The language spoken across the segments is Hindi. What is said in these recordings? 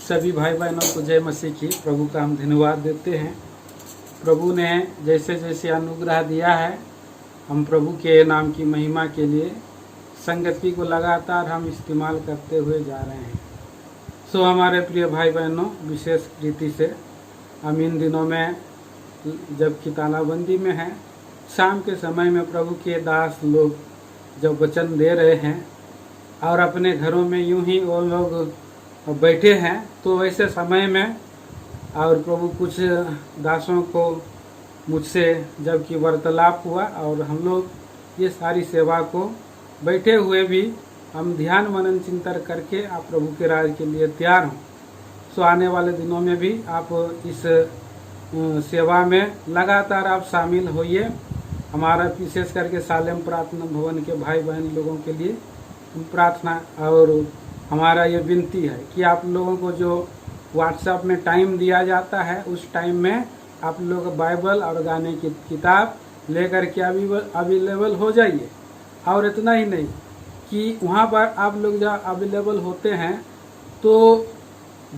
सभी भाई बहनों को जय मसीह की। प्रभु का हम धन्यवाद देते हैं। प्रभु ने जैसे जैसे अनुग्रह दिया है, हम प्रभु के नाम की महिमा के लिए संगति को लगातार हम इस्तेमाल करते हुए जा रहे हैं। सो हमारे प्रिय भाई बहनों, विशेष रीति से हम इन दिनों में जबकि तालाबंदी में हैं, शाम के समय में प्रभु के दास लोग जब वचन दे रहे हैं और अपने घरों में यूं ही वो लोग बैठे हैं, तो वैसे समय में और प्रभु कुछ दासों को मुझसे जबकि वार्तालाप हुआ और हम लोग ये सारी सेवा को बैठे हुए भी हम ध्यान मनन चिंतन करके आप प्रभु के राज के लिए तैयार हों। सो आने वाले दिनों में भी आप इस सेवा में लगातार आप शामिल होइए। हमारा विशेष करके सालेम प्रार्थना भवन के भाई बहन लोगों के लिए प्रार्थना और हमारा ये विनती है कि आप लोगों को जो व्हाट्सएप में टाइम दिया जाता है, उस टाइम में आप लोग बाइबल और गाने की किताब लेकर के अवेलेबल हो जाइए। और इतना ही नहीं कि वहाँ पर आप लोग जब अवेलेबल होते हैं, तो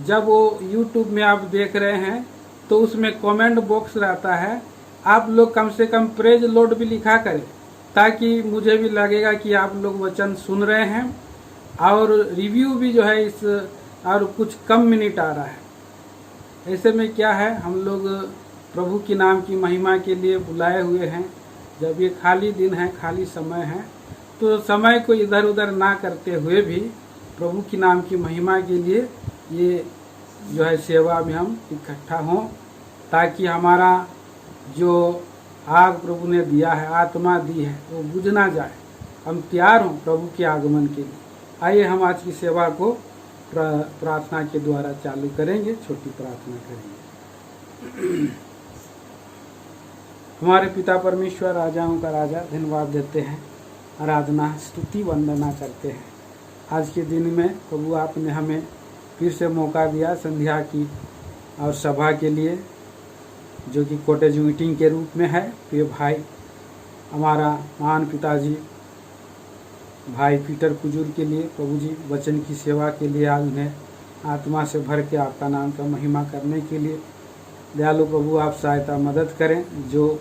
जब वो यूट्यूब में आप देख रहे हैं तो उसमें कमेंट बॉक्स रहता है, आप लोग कम से कम प्रेज लॉर्ड भी लिखा करें, ताकि मुझे भी लगेगा कि आप लोग वचन सुन रहे हैं। और रिव्यू भी जो है इस और कुछ कम मिनट आ रहा है। ऐसे में क्या है, हम लोग प्रभु की नाम की महिमा के लिए बुलाए हुए हैं। जब ये खाली दिन है, खाली समय है, तो समय को इधर उधर ना करते हुए भी प्रभु की नाम की महिमा के लिए ये जो है सेवा में हम इकट्ठा हों, ताकि हमारा जो आग प्रभु ने दिया है, आत्मा दी है, वो बुझ ना जाए। हम तैयार हों प्रभु के आगमन के लिए। आइए हम आज की सेवा को प्रार्थना के द्वारा चालू करेंगे। छोटी प्रार्थना करेंगे। हमारे पिता परमेश्वर, राजाओं का राजा, धन्यवाद देते हैं, आराधना स्तुति वंदना करते हैं। आज के दिन में प्रभु आपने हमें फिर से मौका दिया संध्या की और सभा के लिए, जो कि कॉटेज मीटिंग के रूप में है। प्रिय भाई, हमारा महान पिताजी भाई पीटर कुजूर के लिए प्रभु जी वचन की सेवा के लिए आज उन्हें आत्मा से भर के आपका नाम का महिमा करने के लिए दयालु प्रभु आप सहायता मदद करें। जो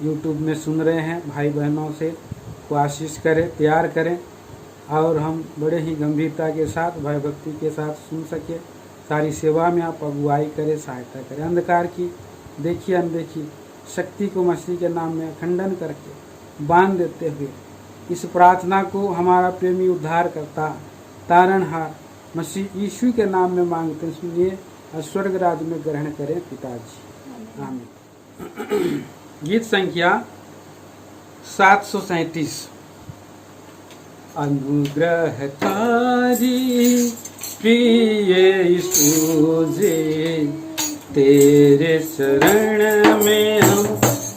यूट्यूब में सुन रहे हैं भाई बहनों से को आशीष करें, तैयार करें और हम बड़े ही गंभीरता के साथ, भय भक्ति के साथ सुन सके। सारी सेवा में आप अगुवाई करें, सहायता करें। अंधकार की देखी अनदेखी शक्ति को मसीह के नाम में खंडन करके बांध देते हुए इस प्रार्थना को हमारा प्रेमी उद्धार करता तारणहार मसीह यीशु के नाम में मांगते सुनिए और स्वर्ग राज्य में ग्रहण करें पिताजी, आमीन। गीत संख्या 737। अनुग्रहकारी प्रिय यीशु जी, तेरे शरण में हम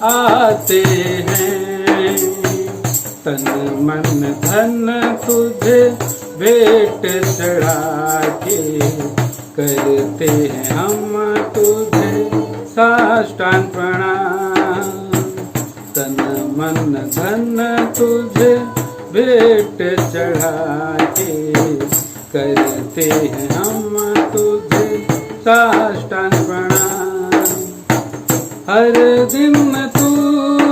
आते हैं। तन मन धन तुझे भेंट चढ़ा के करते हैं हम तुझे साष्टांग प्रणाम। तन मन धन तुझे भेंट चढ़ा के करते हैं हम तुझे साष्टांग प्रणाम। हर दिन तू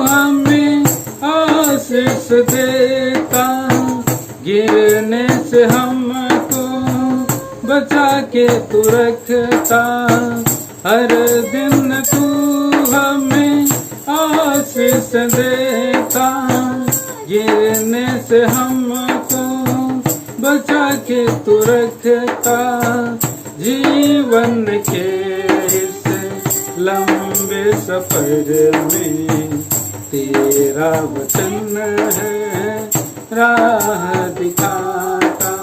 हमें आशीष देता, गिरने से हमको बचा के तू रखता। हर दिन तू हमें आशीष देता, गिरने से हमको बचा के तू रखता। जीवन के इस लंबे सफर में तेरा वचन है राह दिखाता।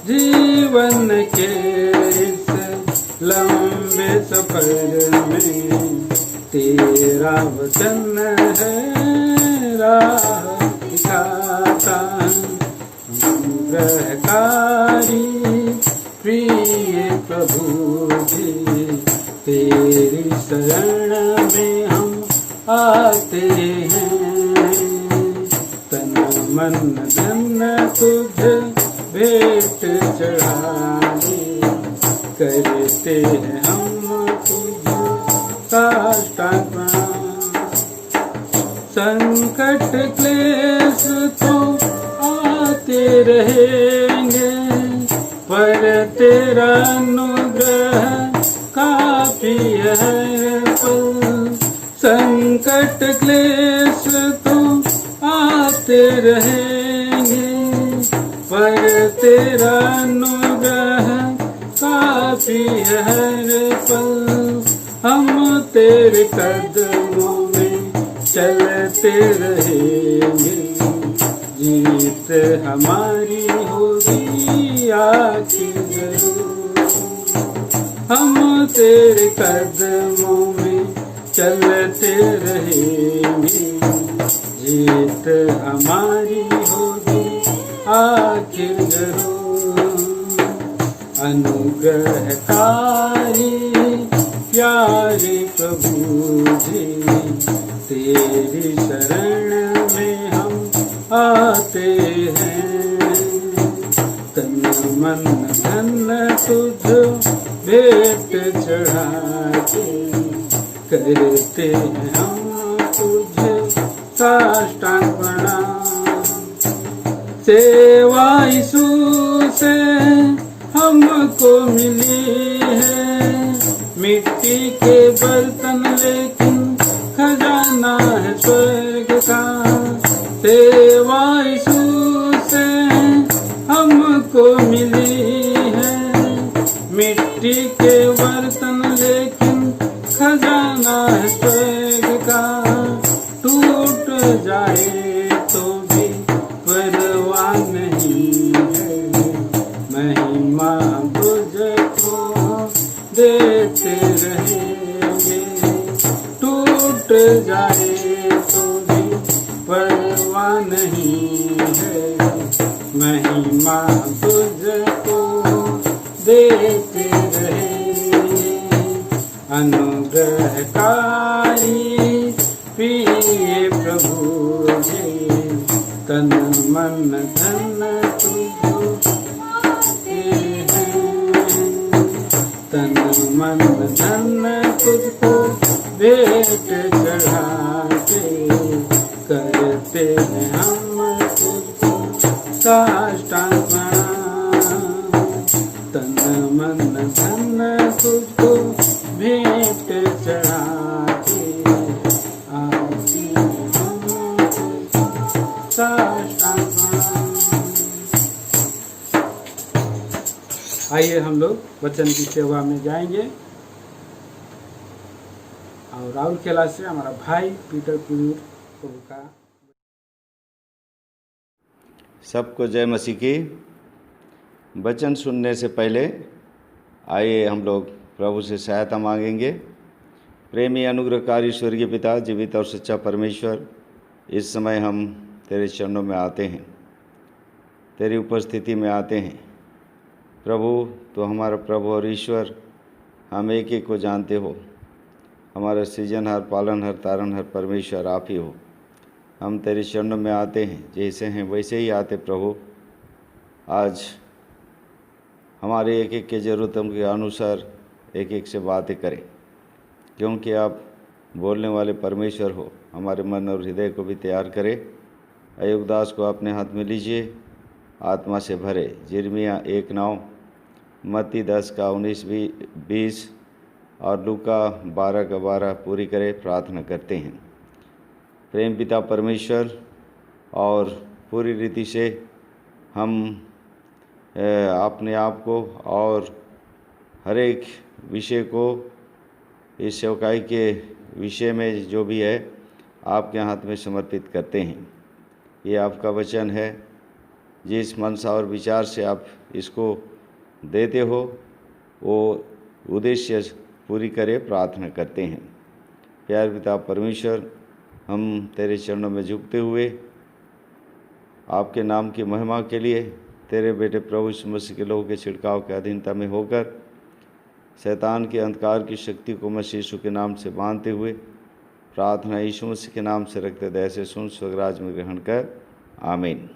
जीवन के इस लंबे सफर में तेरा वचन है राह दिखाता। अनुग्रहकारी प्रिय प्रभु जी, तेरी शरण में हम आते हैं। तन मन धन तुझे भेंट चढ़ाए करते हैं हम तुझे साष्टांग प्रणाम। संकट क्लेश तो आते रहेंगे, पर तेरा अनुग्रह काफी है पल। संकट क्लेश तो आते रहेंगे, पर तेरा अनुग्रह काफी है हर पल। हम तेरे कदमों में चलते रहेंगे, जीत हमारी होगी आखिर जरूर। हम तेरे कदमों में चलते रहेंगे, जीत हमारी होगी आखिर जरूर। अनुग्रहकारी प्यारे प्रभु जी, तेरी शरण में हम आते हैं। तन मन धन तुझ भेंट चढ़ा के, करते हैं हम तुझे साष्टांग प्रणाम। सेवा यीशु से हमको मिली है, मिट्टी के बर्तन लेकिन खजाना है स्वर्ग का। सेवा यीशु से हमको मिली है, मिट्टी के बर्तन लेकिन खजाना है स्वर्ग का। टूट जाए तो भी परवाह नहीं है, महिमा तुझको देते रहेंगे। टूट जाए तो भी परवाह नहीं है, महिमा तुझको देते रहेंगे। अनुग्रहकारी प्रिय प्रभु जी, तन मन धन तुझको हैं। तन मन धन तुझको भेंट चढ़ा के, करते हैं हम तुझको साष्टांग प्रणाम। तन मन धन तुझको भेंट चढ़ा के, आते हैं हम तुझको साष्टांग प्रणाम। आइए हम लोग वचन की सेवा में जाएंगे, और राहुल केला से हमारा भाई पीटर कुरूर प्रभु का। सबको जय मसीह की। वचन सुनने से पहले आइए हम लोग प्रभु से सहायता मांगेंगे। प्रेमी अनुग्रहकारी स्वर्गीय पिता, जीवित और सच्चा परमेश्वर, इस समय हम तेरे चरणों में आते हैं, तेरी उपस्थिति में आते हैं। प्रभु, तो हमारा प्रभु और ईश्वर, हम एक एक को जानते हो। हमारा सृजनहार, पालनहार, तारनहार परमेश्वर आप ही हो। हम तेरे चरणों में आते हैं, जैसे हैं वैसे ही आते प्रभु। आज हमारे एक एक के ज़रूरतों के अनुसार एक एक से बातें करें, क्योंकि आप बोलने वाले परमेश्वर हो। हमारे मन और हृदय को भी तैयार करें। अयोगदास को अपने हाथ में लीजिए, आत्मा से भरे। यिर्मयाह 1:9, मत्ती 10:19-20 और लूका 12:12 पूरी करे, प्रार्थना करते हैं। प्रेम पिता परमेश्वर, और पूरी रीति से हम अपने आप को और हर एक विषय को, इस सेवकाई के विषय में जो भी है, आपके हाथ में समर्पित करते हैं। ये आपका वचन है, जिस मनसा और विचार से आप इसको देते हो वो उद्देश्य पूरी करे, प्रार्थना करते हैं। प्यारे पिता परमेश्वर, हम तेरे चरणों में झुकते हुए आपके नाम की महिमा के लिए तेरे बेटे प्रभु यीशु मसीह के लहू के छिड़काव के अधीनता में होकर शैतान के अंधकार की शक्ति को मसीह यीशु के नाम से बांधते हुए प्रार्थना यीशु मसीह के नाम से रखते दया से सुन स्वर्गराज में ग्रहण कर, आमीन।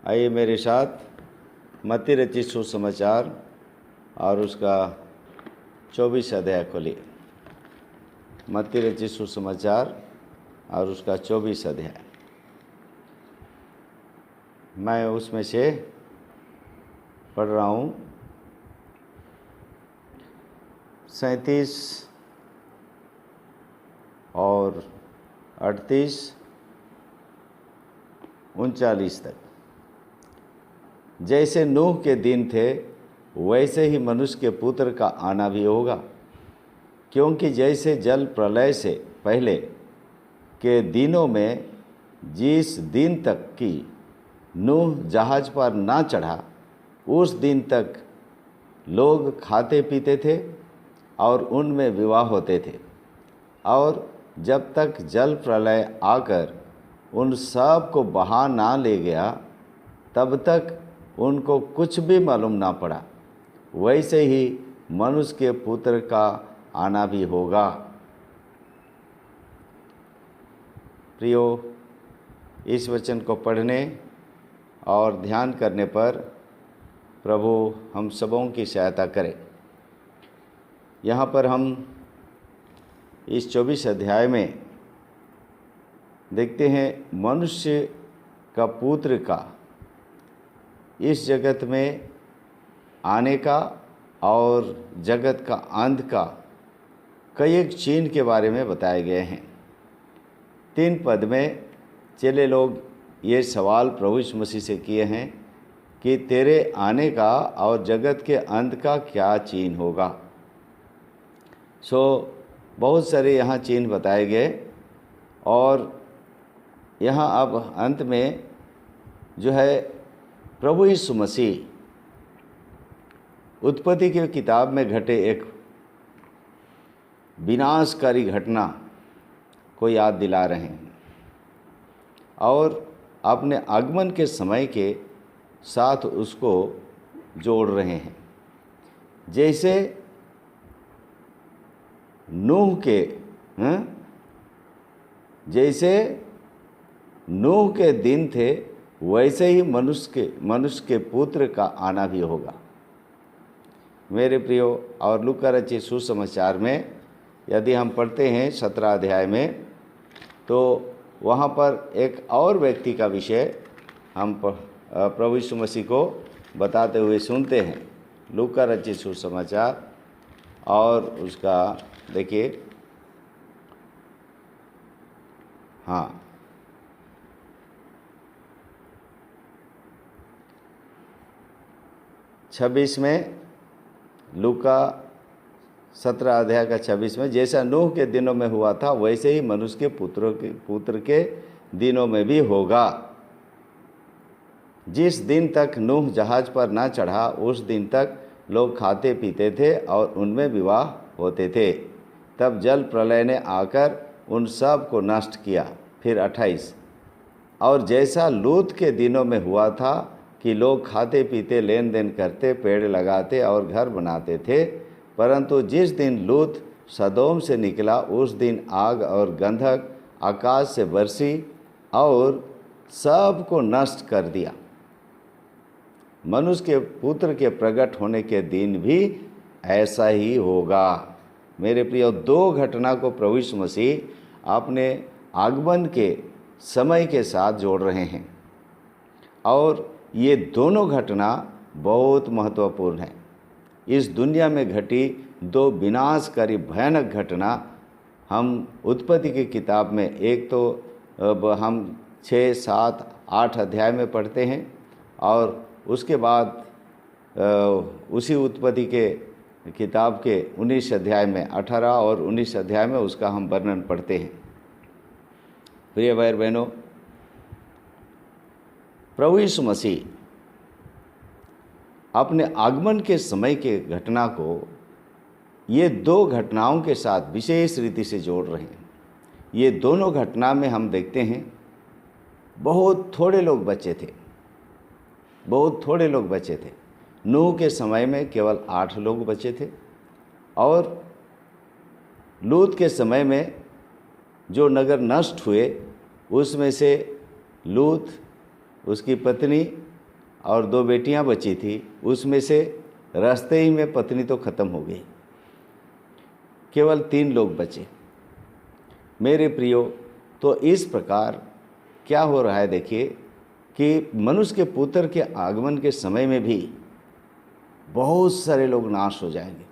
आइए मेरे साथ मत्ती रचित सुसमाचार और उसका 24 अध्याय खोलिए। मत्ती रचित सुसमाचार और उसका 24 अध्याय। मैं उसमें से पढ़ रहा हूँ 37 और 38 39 तक। जैसे नूह के दिन थे वैसे ही मनुष्य के पुत्र का आना भी होगा, क्योंकि जैसे जल प्रलय से पहले के दिनों में जिस दिन तक कि नूह जहाज पर ना चढ़ा उस दिन तक लोग खाते पीते थे और उनमें विवाह होते थे, और जब तक जल प्रलय आकर उन सब को बहा ना ले गया तब तक उनको कुछ भी मालूम ना पड़ा। वैसे ही मनुष्य के पुत्र का आना भी होगा। प्रियो, इस वचन को पढ़ने और ध्यान करने पर प्रभु हम सबों की सहायता करें। यहाँ पर हम इस 24 अध्याय में देखते हैं मनुष्य का पुत्र का इस जगत में आने का और जगत का अंत का कई एक चिन्ह के बारे में बताए गए हैं। 3 पद में चेले लोग ये सवाल प्रभु यीशु मसीह से किए हैं कि तेरे आने का और जगत के अंत का क्या चिन्ह होगा। बहुत सारे यहाँ चिन्ह बताए गए, और यहाँ अब अंत में जो है प्रभु यीशु मसीह उत्पत्ति की किताब में घटे एक विनाशकारी घटना को याद दिला रहे हैं और अपने आगमन के समय के साथ उसको जोड़ रहे हैं। जैसे नूह के दिन थे वैसे ही मनुष्य के पुत्र का आना भी होगा। मेरे प्रियो, और लूका रचित सुसमाचार में यदि हम पढ़ते हैं 17 अध्याय में, तो वहाँ पर एक और व्यक्ति का विषय हम प्रभु यीशु मसीह को बताते हुए सुनते हैं। लूका रचित सुसमाचार और उसका देखिए, हाँ, 26 में, लूका 17 अध्याय का 26 में, जैसा नूह के दिनों में हुआ था वैसे ही मनुष्य के पुत्र के दिनों में भी होगा। जिस दिन तक नूह जहाज पर ना चढ़ा उस दिन तक लोग खाते पीते थे और उनमें विवाह होते थे। तब जल प्रलय ने आकर उन सब को नष्ट किया। फिर 28, और जैसा लूत के दिनों में हुआ था कि लोग खाते पीते लेन देन करते, पेड़ लगाते और घर बनाते थे, परंतु जिस दिन लूत सदोम से निकला उस दिन आग और गंधक आकाश से बरसी और सब को नष्ट कर दिया। मनुष्य के पुत्र के प्रकट होने के दिन भी ऐसा ही होगा। मेरे प्रियो, 2 घटना को प्रभु यीशु मसीह अपने आगमन के समय के साथ जोड़ रहे हैं, और ये दोनों घटना बहुत महत्वपूर्ण है। इस दुनिया में घटी 2 विनाशकारी भयानक घटना हम उत्पत्ति की किताब में, एक तो हम 6, 7, 8 अध्याय में पढ़ते हैं, और उसके बाद उसी उत्पत्ति के किताब के 19 अध्याय में, 18 और 19 अध्याय में उसका हम वर्णन पढ़ते हैं। प्रिय भाई बहनों, प्रभु यीशु मसीह अपने आगमन के समय के घटना को ये 2 घटनाओं के साथ विशेष रीति से जोड़ रहे हैं। ये दोनों घटना में हम देखते हैं बहुत थोड़े लोग बचे थे, बहुत थोड़े लोग बचे थे। नूह के समय में केवल 8 लोग बचे थे, और लूत के समय में जो नगर नष्ट हुए उसमें से लूत, उसकी पत्नी और 2 बेटियां बची थी, उसमें से रास्ते ही में पत्नी तो ख़त्म हो गई, केवल 3 लोग बचे। मेरे प्रियो, तो इस प्रकार क्या हो रहा है, देखिए कि मनुष्य के पुत्र के आगमन के समय में भी बहुत सारे लोग नाश हो जाएंगे,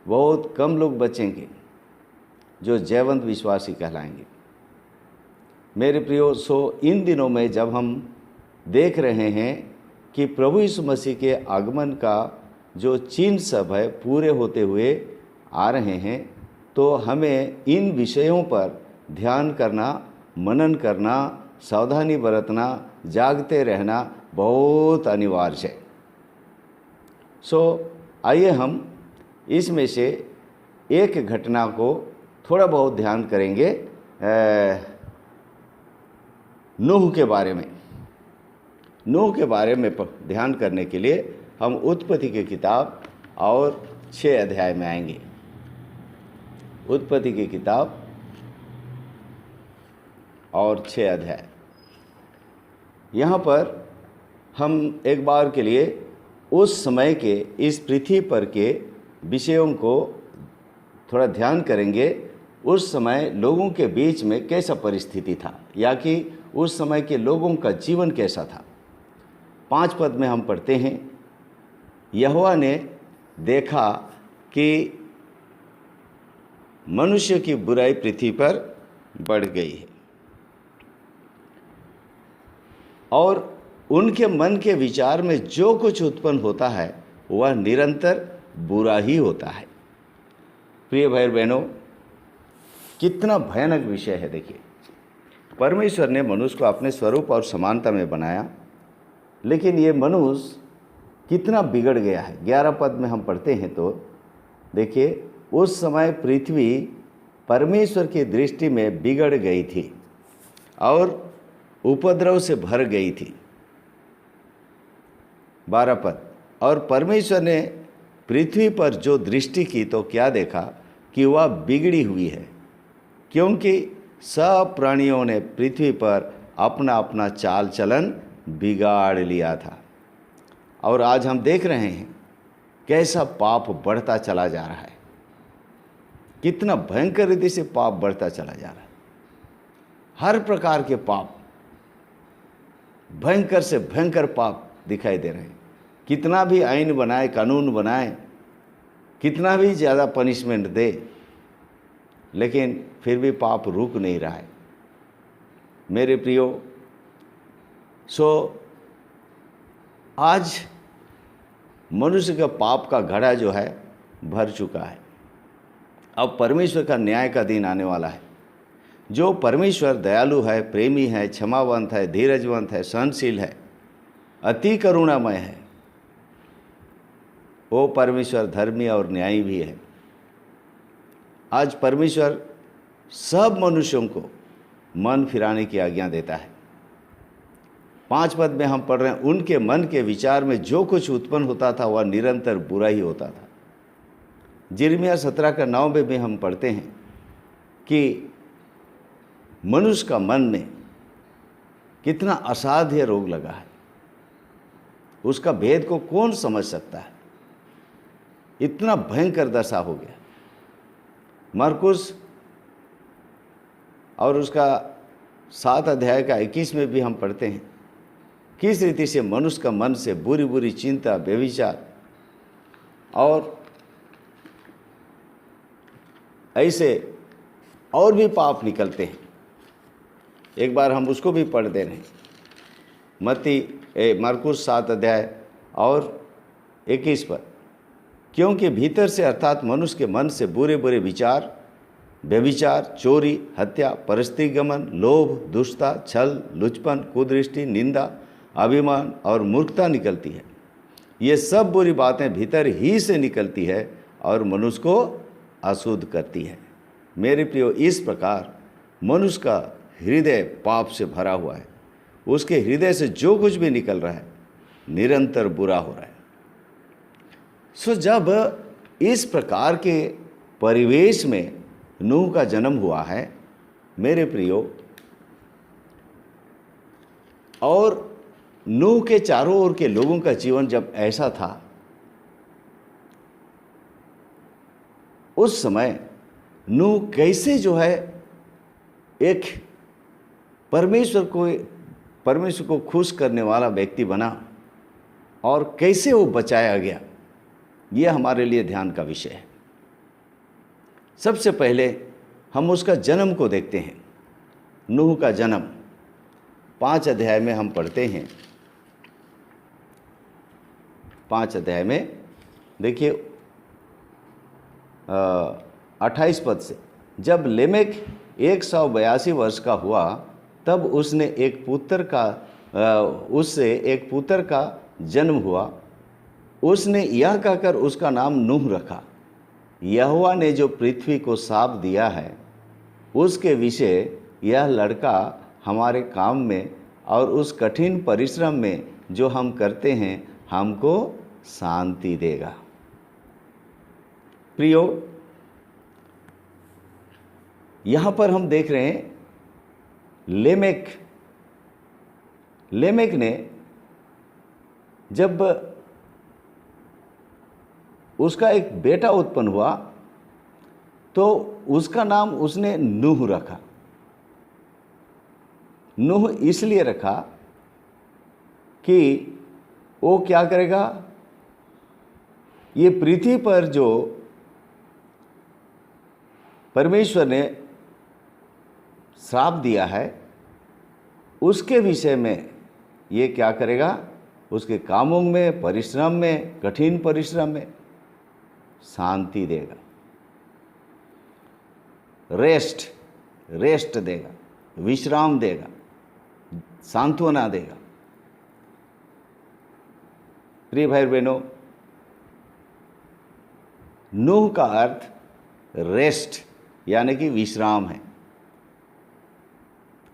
बहुत कम लोग बचेंगे जो जयवंत विश्वासी कहलाएंगे। मेरे प्रियो, सो इन दिनों में जब हम देख रहे हैं कि प्रभु यीशु मसीह के आगमन का जो चिन्ह सब है पूरे होते हुए आ रहे हैं, तो हमें इन विषयों पर ध्यान करना, मनन करना, सावधानी बरतना, जागते रहना बहुत अनिवार्य है। सो आइए हम इसमें से एक घटना को थोड़ा बहुत ध्यान करेंगे, नूह के बारे में। नूह के बारे में ध्यान करने के लिए हम उत्पत्ति की किताब और 6 अध्याय में आएंगे। उत्पत्ति की किताब और 6 अध्याय। यहाँ पर हम एक बार के लिए उस समय के इस पृथ्वी पर के विषयों को थोड़ा ध्यान करेंगे। उस समय लोगों के बीच में कैसा परिस्थिति था, या कि उस समय के लोगों का जीवन कैसा था। 5 पद में हम पढ़ते हैं, यहोवा ने देखा कि मनुष्य की बुराई पृथ्वी पर बढ़ गई है और उनके मन के विचार में जो कुछ उत्पन्न होता है वह निरंतर बुरा ही होता है। प्रिय भाई बहनों, कितना भयानक विषय है। देखिए, परमेश्वर ने मनुष्य को अपने स्वरूप और समानता में बनाया, लेकिन ये मनुष्य कितना बिगड़ गया है। 11 पद में हम पढ़ते हैं तो देखिए, उस समय पृथ्वी परमेश्वर की दृष्टि में बिगड़ गई थी और उपद्रव से भर गई थी। 12 पद, और परमेश्वर ने पृथ्वी पर जो दृष्टि की तो क्या देखा कि वह बिगड़ी हुई है, क्योंकि सब प्राणियों ने पृथ्वी पर अपना अपना चाल चलन बिगाड़ लिया था। और आज हम देख रहे हैं कैसा पाप बढ़ता चला जा रहा है, कितना भयंकर रीति से पाप बढ़ता चला जा रहा है। हर प्रकार के पाप, भयंकर से भयंकर पाप दिखाई दे रहे हैं। कितना भी आईन बनाए, कानून बनाए, कितना भी ज़्यादा पनिशमेंट दे, लेकिन फिर भी पाप रुक नहीं रहा है। मेरे प्रियो, सो आज मनुष्य का पाप का घड़ा जो है भर चुका है। अब परमेश्वर का न्याय का दिन आने वाला है। जो परमेश्वर दयालु है, प्रेमी है, क्षमावंत है, धीरजवंत है, सहनशील है, अति करुणामय है, वो परमेश्वर धर्मी और न्यायी भी है। आज परमेश्वर सब मनुष्यों को मन फिराने की आज्ञा देता है। 5 पद में हम पढ़ रहे हैं, उनके मन के विचार में जो कुछ उत्पन्न होता था वह निरंतर बुरा ही होता था। यिर्मयाह 17 का 9 में भी हम पढ़ते हैं कि मनुष्य का मन में कितना असाध्य रोग लगा है, उसका भेद को कौन समझ सकता है। इतना भयंकर दशा हो गया। मरकुस और उसका 7 अध्याय का 21 में भी हम पढ़ते हैं किस रीति से मनुष्य का मन से बुरी बुरी चिंता, व्यभिचार और ऐसे और भी पाप निकलते हैं। एक बार हम उसको भी पढ़ दे रहे हैं, मरकुस 7 अध्याय और 21 पर, क्योंकि भीतर से अर्थात मनुष्य के मन से बुरे बुरे विचार, व्यभिचार, चोरी, हत्या, परस्त्री गमन, लोभ, दुष्टता, छल, लुचपन, कुदृष्टि, निंदा, अभिमान और मूर्खता निकलती है। ये सब बुरी बातें भीतर ही से निकलती है और मनुष्य को अशुद्ध करती है। मेरे प्रियो, इस प्रकार मनुष्य का हृदय पाप से भरा हुआ है। उसके हृदय से जो कुछ भी निकल रहा है निरंतर बुरा हो रहा है। सो जब इस प्रकार के परिवेश में नूह का जन्म हुआ है, मेरे प्रियो, और नूह के चारों ओर के लोगों का जीवन जब ऐसा था, उस समय नूह कैसे जो है एक परमेश्वर को खुश करने वाला व्यक्ति बना और कैसे वो बचाया गया, यह हमारे लिए ध्यान का विषय है। सबसे पहले हम उसका जन्म को देखते हैं। नूह का जन्म 5 अध्याय में हम पढ़ते हैं। 5 अध्याय में देखिए 28 पद से, जब लेमेक 182 वर्ष का हुआ तब उससे एक पुत्र का जन्म हुआ। उसने यह कहकर उसका नाम नूह रखा, यहोवा ने जो पृथ्वी को शाप दिया है उसके विषय यह लड़का हमारे काम में और उस कठिन परिश्रम में जो हम करते हैं हमको शांति देगा। प्रियो, यहाँ पर हम देख रहे हैं लेमेक ने जब उसका एक बेटा उत्पन्न हुआ तो उसका नाम उसने नूह रखा। नूह इसलिए रखा कि वो क्या करेगा, ये पृथ्वी पर जो परमेश्वर ने श्राप दिया है उसके विषय में ये क्या करेगा, उसके कामों में, परिश्रम में, कठिन परिश्रम में शांति देगा, रेस्ट देगा, विश्राम देगा, सांत्वना देगा। प्रिय भाई बहनों, नूह का अर्थ रेस्ट यानी कि विश्राम है।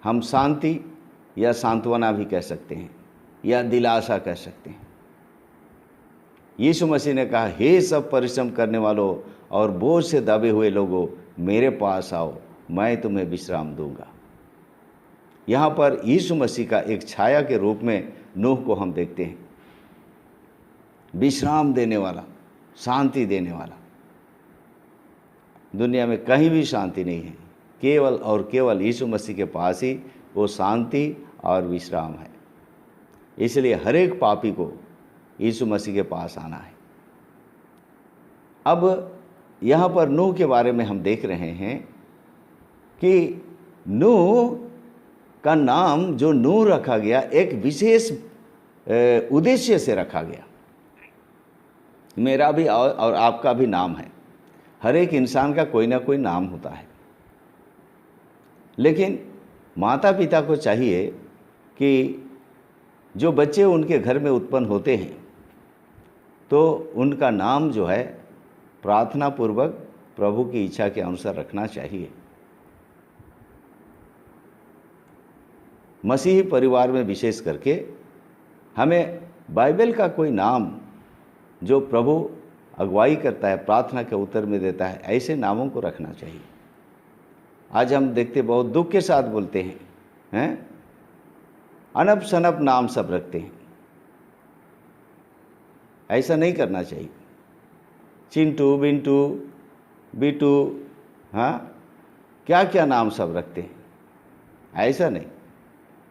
हम शांति या सांत्वना भी कह सकते हैं या दिलासा कह सकते हैं। यीशु मसीह ने कहा, हे सब परिश्रम करने वालों और बोझ से दबे हुए लोगों, मेरे पास आओ, मैं तुम्हें विश्राम दूंगा। यहाँ पर यीशु मसीह का एक छाया के रूप में नूह को हम देखते हैं, विश्राम देने वाला, शांति देने वाला। दुनिया में कहीं भी शांति नहीं है, केवल और केवल यीशु मसीह के पास ही वो शांति और विश्राम है। इसलिए हर एक पापी को यीशु मसीह के पास आना है। अब यहाँ पर नूह के बारे में हम देख रहे हैं कि नूह का नाम जो नूह रखा गया एक विशेष उद्देश्य से रखा गया। मेरा भी और आपका भी नाम है। हर एक इंसान का कोई ना कोई नाम होता है, लेकिन माता पिता को चाहिए कि जो बच्चे उनके घर में उत्पन्न होते हैं तो उनका नाम जो है प्रार्थना पूर्वक प्रभु की इच्छा के अनुसार रखना चाहिए। मसीही परिवार में विशेष करके हमें बाइबल का कोई नाम जो प्रभु अगुवाई करता है, प्रार्थना के उत्तर में देता है, ऐसे नामों को रखना चाहिए। आज हम देखते बहुत दुख के साथ बोलते हैं अनप शनप नाम सब रखते हैं। ऐसा नहीं करना चाहिए। चिंटू, बिंटू, बीटू, हाँ, क्या क्या नाम सब रखते हैं, ऐसा नहीं।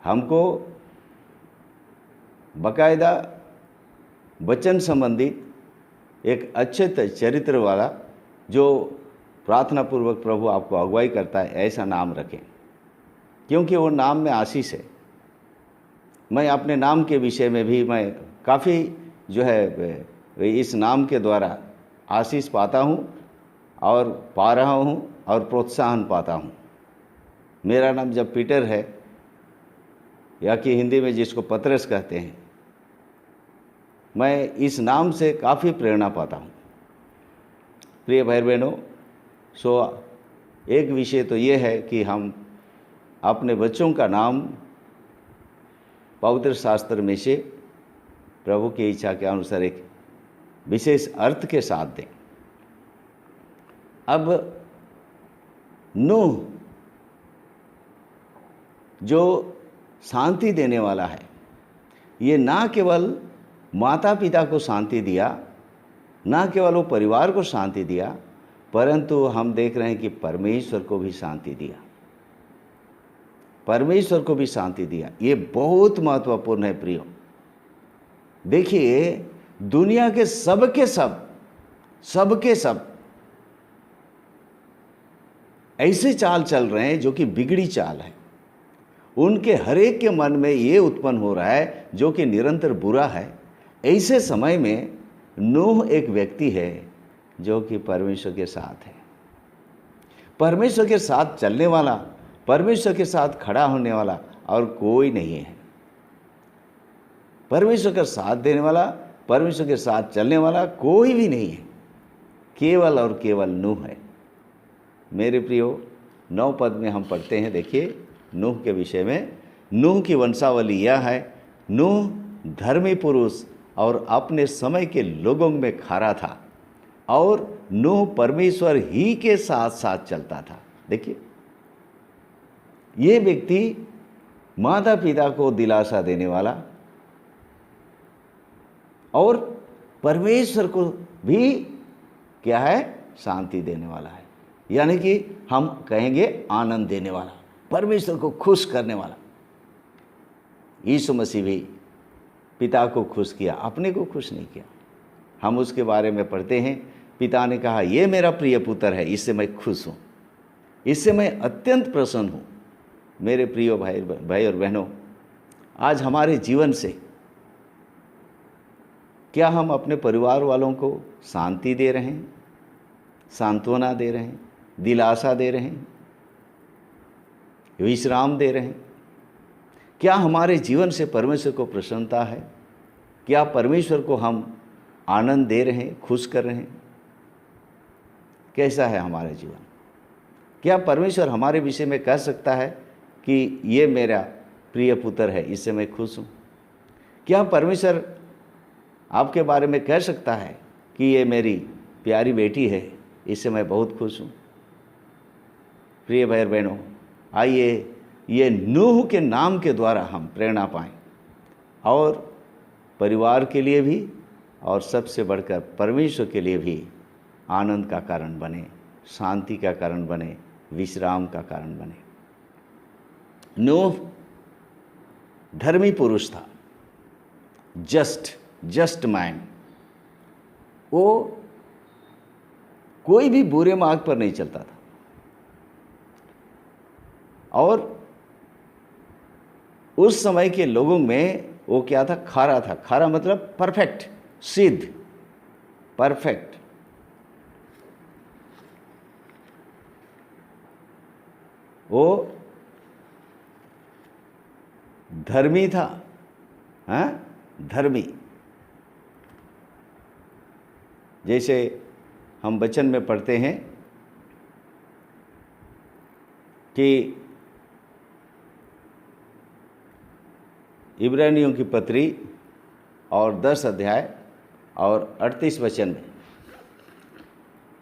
हमको बाकायदा वचन संबंधित एक अच्छे चरित्र वाला जो प्रार्थना पूर्वक प्रभु आपको अगुवाई करता है, ऐसा नाम रखें, क्योंकि वो नाम में आशीष है। मैं अपने नाम के विषय में भी मैं काफ़ी जो है इस नाम के द्वारा आशीष पाता हूँ और पा रहा हूँ और प्रोत्साहन पाता हूँ। मेरा नाम जब पीटर है, या कि हिंदी में जिसको पतरस कहते हैं, मैं इस नाम से काफ़ी प्रेरणा पाता हूँ। प्रिय भाई बहनों, एक विषय तो ये है कि हम अपने बच्चों का नाम पवित्र शास्त्र में से प्रभु की इच्छा के अनुसार एक विशेष अर्थ के साथ दें। अब नूह जो शांति देने वाला है, ये ना केवल माता पिता को शांति दिया, ना केवल वो परिवार को शांति दिया, परंतु हम देख रहे हैं कि परमेश्वर को भी शांति दिया, परमेश्वर को भी शांति दिया। ये बहुत महत्वपूर्ण है प्रियो। देखिए दुनिया के सबके सब ऐसे चाल चल रहे हैं जो कि बिगड़ी चाल है। उनके हर एक के मन में ये उत्पन्न हो रहा है जो कि निरंतर बुरा है। ऐसे समय में नूह एक व्यक्ति है जो कि परमेश्वर के साथ है, परमेश्वर के साथ चलने वाला, परमेश्वर के साथ खड़ा होने वाला और कोई नहीं है। परमेश्वर का साथ देने वाला, परमेश्वर के साथ चलने वाला कोई भी नहीं है, केवल और केवल नूह है। मेरे प्रियो 9 पद में हम पढ़ते हैं, देखिए नूह के विषय में। नूह की वंशावली यह है, नूह धर्मी पुरुष और अपने समय के लोगों में खरा था और नूह परमेश्वर ही के साथ साथ चलता था। देखिए ये व्यक्ति माता पिता को दिलासा देने वाला और परमेश्वर को भी क्या है, शांति देने वाला है, यानी कि हम कहेंगे आनंद देने वाला, परमेश्वर को खुश करने वाला। यीशु मसीह भी पिता को खुश किया, अपने को खुश नहीं किया। हम उसके बारे में पढ़ते हैं, पिता ने कहा ये मेरा प्रिय पुत्र है, इससे मैं खुश हूँ, इससे मैं अत्यंत प्रसन्न हूँ। मेरे प्रिय भाई और बहनों, आज हमारे जीवन से क्या हम अपने परिवार वालों को शांति दे रहे हैं, सांत्वना दे रहे हैं, दिलासा दे रहे हैं, विश्राम दे रहे हैं? क्या हमारे जीवन से परमेश्वर को प्रसन्नता है? क्या परमेश्वर को हम आनंद दे रहे हैं, खुश कर रहे हैं? कैसा है हमारा जीवन? क्या परमेश्वर हमारे विषय में कह सकता है कि ये मेरा प्रिय पुत्र है, इससे मैं खुश हूँ? क्या परमेश्वर आपके बारे में कह सकता है कि ये मेरी प्यारी बेटी है, इससे मैं बहुत खुश हूँ? प्रिय भाई बहनों, आइए ये नूह के नाम के द्वारा हम प्रेरणा पाएं और परिवार के लिए भी और सबसे बढ़कर परमेश्वर के लिए भी आनंद का कारण बने, शांति का कारण बने, विश्राम का कारण बने। नूह धर्मी पुरुष था, जस्ट मैन। वो कोई भी बुरे मार्ग पर नहीं चलता था और उस समय के लोगों में वो क्या था, खारा था। खारा मतलब परफेक्ट, सिद्ध, परफेक्ट। वो धर्मी था, हाँ, धर्मी। जैसे हम वचन में पढ़ते हैं कि इब्रानियों की पत्री और 10 अध्याय और 38 वचन में,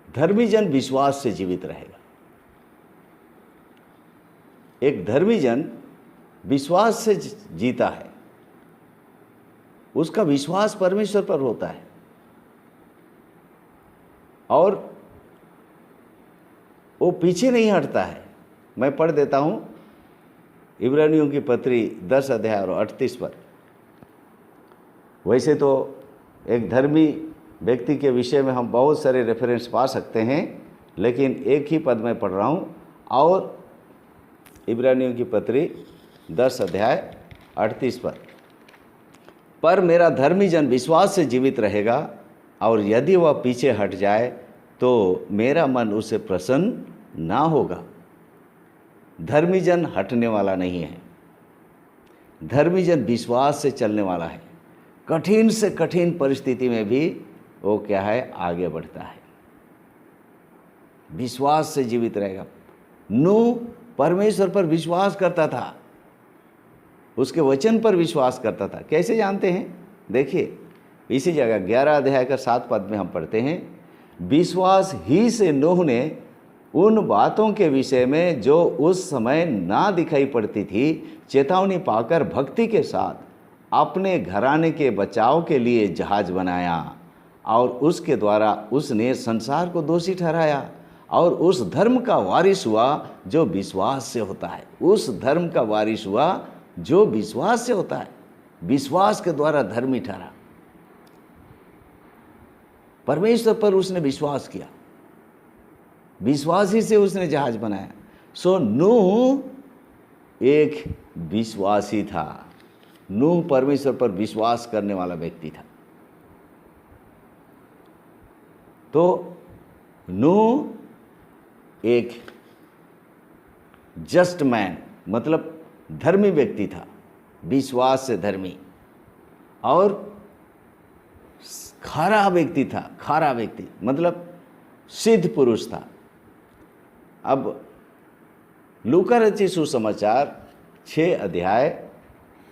धर्मी जन विश्वास से जीवित रहेगा। एक धर्मी जन विश्वास से जीता है, उसका विश्वास परमेश्वर पर होता है और वो पीछे नहीं हटता है। मैं पढ़ देता हूँ इब्रानियों की पत्री 10 अध्याय और 38 पर। वैसे तो एक धर्मी व्यक्ति के विषय में हम बहुत सारे रेफरेंस पा सकते हैं, लेकिन एक ही पद में पढ़ रहा हूँ। और इब्रानियों की पत्री 10 अध्याय 38 पर मेरा धर्मी जन विश्वास से जीवित रहेगा और यदि वह पीछे हट जाए तो मेरा मन उसे प्रसन्न ना होगा। धर्मी जन हटने वाला नहीं है, धर्मी जन विश्वास से चलने वाला है। कठिन से कठिन परिस्थिति में भी वो क्या है, आगे बढ़ता है, विश्वास से जीवित रहेगा। नूह परमेश्वर पर विश्वास करता था, उसके वचन पर विश्वास करता था। कैसे जानते हैं? देखिए इसी जगह 11 अध्याय का 7 पद में हम पढ़ते हैं, विश्वास ही से नूह ने उन बातों के विषय में जो उस समय ना दिखाई पड़ती थी चेतावनी पाकर भक्ति के साथ अपने घराने के बचाव के लिए जहाज बनाया और उसके द्वारा उसने संसार को दोषी ठहराया और उस धर्म का वारिस हुआ जो विश्वास से होता है। उस धर्म का वारिस हुआ जो विश्वास से होता है। विश्वास के द्वारा धर्मी ठहरा। परमेश्वर पर उसने विश्वास किया, विश्वास ही से उसने जहाज बनाया। सो नूह एक विश्वासी था। नूह परमेश्वर पर विश्वास करने वाला व्यक्ति था। तो नूह एक जस्ट मैन, मतलब धर्मी व्यक्ति था, विश्वास से धर्मी, और खरा व्यक्ति था। खरा व्यक्ति मतलब सिद्ध पुरुष था। अब लूका रचित सुसमाचार 6 अध्याय